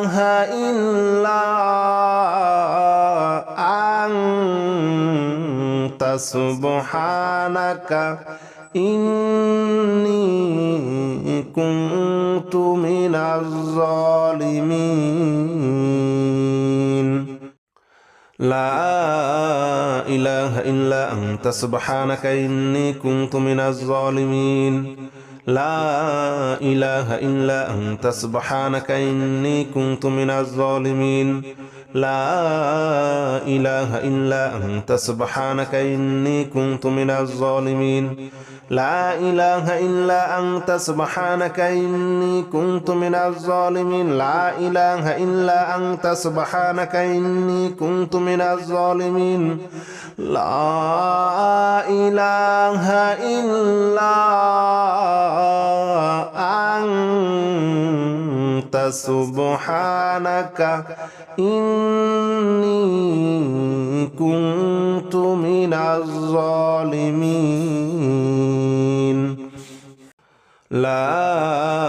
إله إلا أنت سبحانك إني كنت من الظالمين لا إله إلا أنت سبحانك إني كنت من الظالمين لا إله إلا أنت سبحانك إني كنت من الظالمين لا إله إلا أنت سبحانك إني كنت من الظالمين لا إله إلا أنت سبحانك إني كنت من الظالمين لا إله إلا أنت سبحانك إني كنت من الظالمين لا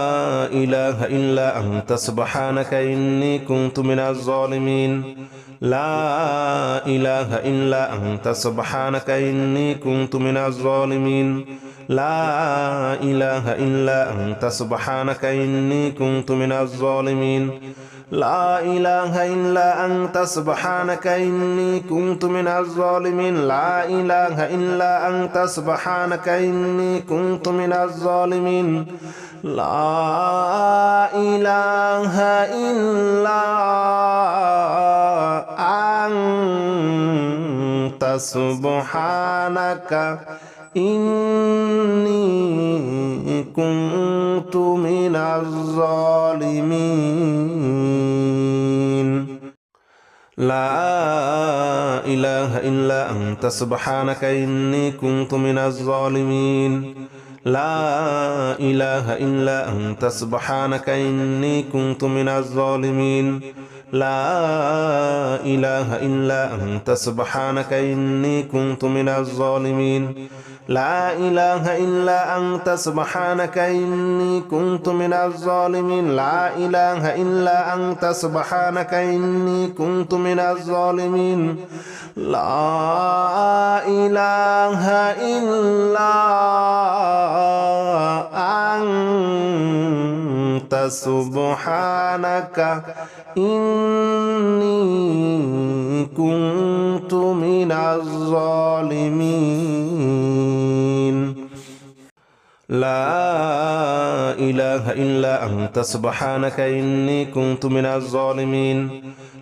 إله إلا أنت سبحانك إني كنت من الظالمين لا إله إلا أنت سبحانك إني كنت من الظالمين لا إله إلا أنت سبحانك إني كنت من الظالمين لا إله إلا أنت سبحانك إني كنت من الظالمين لا إله إلا أنت سبحانك إني كنت من الظالمين لا إله إلا أنت سبحانك إني كنت من الظالمين لا إله إلا أنت سبحانك إني كنت من الظالمين لا إله إلا أنت سبحانك إني كنت من الظالمين لا إله إلا أنت سبحانك إني كنت من الظالمين لا إله إلا أنت سبحانك إني كنت من الظالمين لا إله إلا أنت سبحانك إني كنت من الظالمين لا إله إلا أنت سبحانك إني كنت من الظالمين لا إله إلا أنت سبحانك إني كنت من الظالمين لا إله إلا أنت سبحانك إني كنت من الظالمين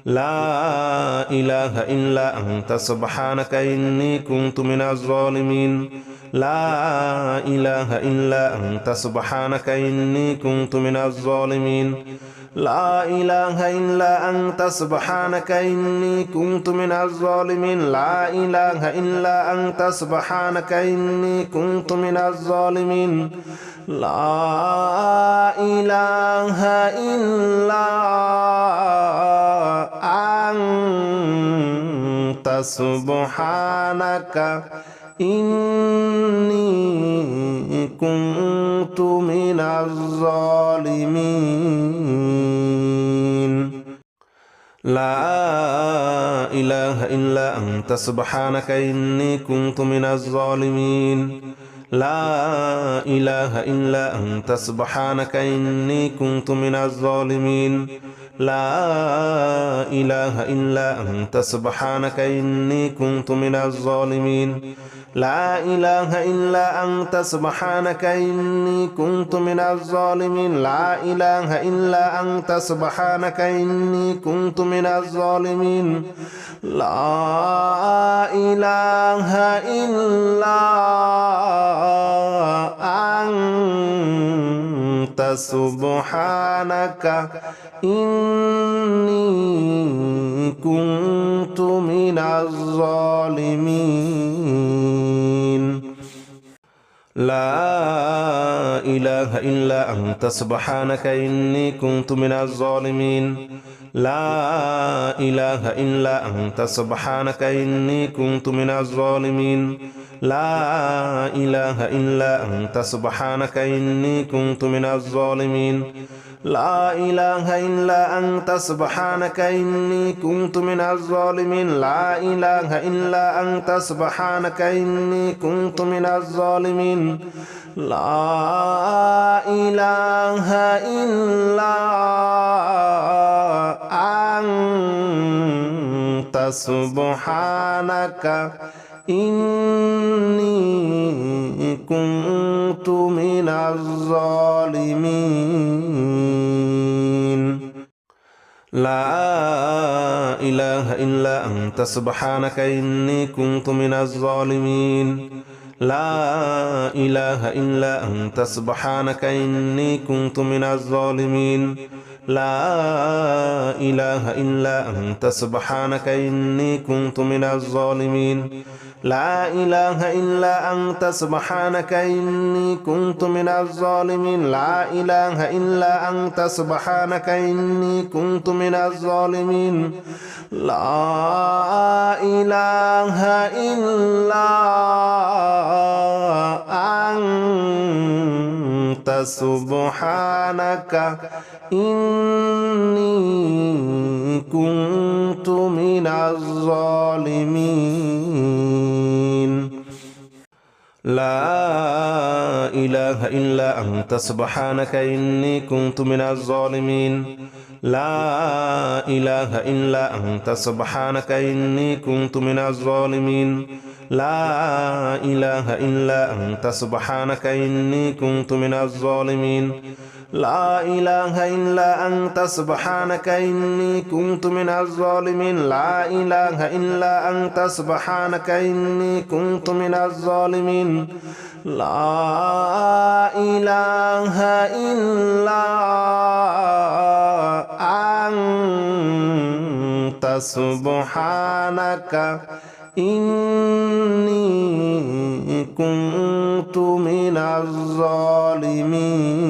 لا إله إلا أنت سبحانك إني كنت من الظالمين لا إله إلا أنت سبحانك إني كنت من الظالمين لا إله إلا أنت سبحانك إني كنت من الظالمين لا إله إلا أنت سبحانك إني كنت من من الظالمين لا إله إلا أنت سبحانك إني كنت من الظالمين لا إله إلا أنت سبحانك إني كنت من الظالمين لا إله إلا أنت سبحانك إني كنت من الظالمين لا إله إلا أنت سبحانك إني كنت من الظالمين لا إله إلا أنت سبحانك إني كنت من الظالمين لا إله إلا أنت سبحانك إني كنت من الظالمين لا إله إلا أنت سبحانك إني كنت من الظالمين لا إله إلا أنت سبحانك إني كنت من الظالمين لا إله إلا أنت سبحانك إني كنت من الظالمين لا إله إلا أنت سبحانك إني كنت من الظالمين لا إله إلا أنت سبحانك إني كنت من الظالمين لا إله إلا أنت سبحانك إني كنت من الظالمين لا إله إلا أنت سبحانك إني كنت من الظالمين لا إله إلا أنت سبحانك إني كنت من الظالمين لا إله إلا أنت سبحانك إني كنت من الظالمين لا إله إلا أنت سبحانك إني كنت من الظالمين لا إله إلا أنت سبحانك إني كنت من الظالمين لا إله إلا أنت سبحانك إني كنت من الظالمين لا إله إلا أنت سبحانك إني كنت من الظالمين لا إله إلا أنت سبحانك إني كنت من الظالمين لا إله إلا أنت سبحانك إني كنت من الظالمين لا إله إلا أنت سبحانك إني كنت من الظالمين لا إله إلا أنت سبحانك إني كنت من الظالمين لا إله إلا أنت سبحانك إني كنت من الظالمين لا إله إلا أنت سبحانك إني كنت من الظالمين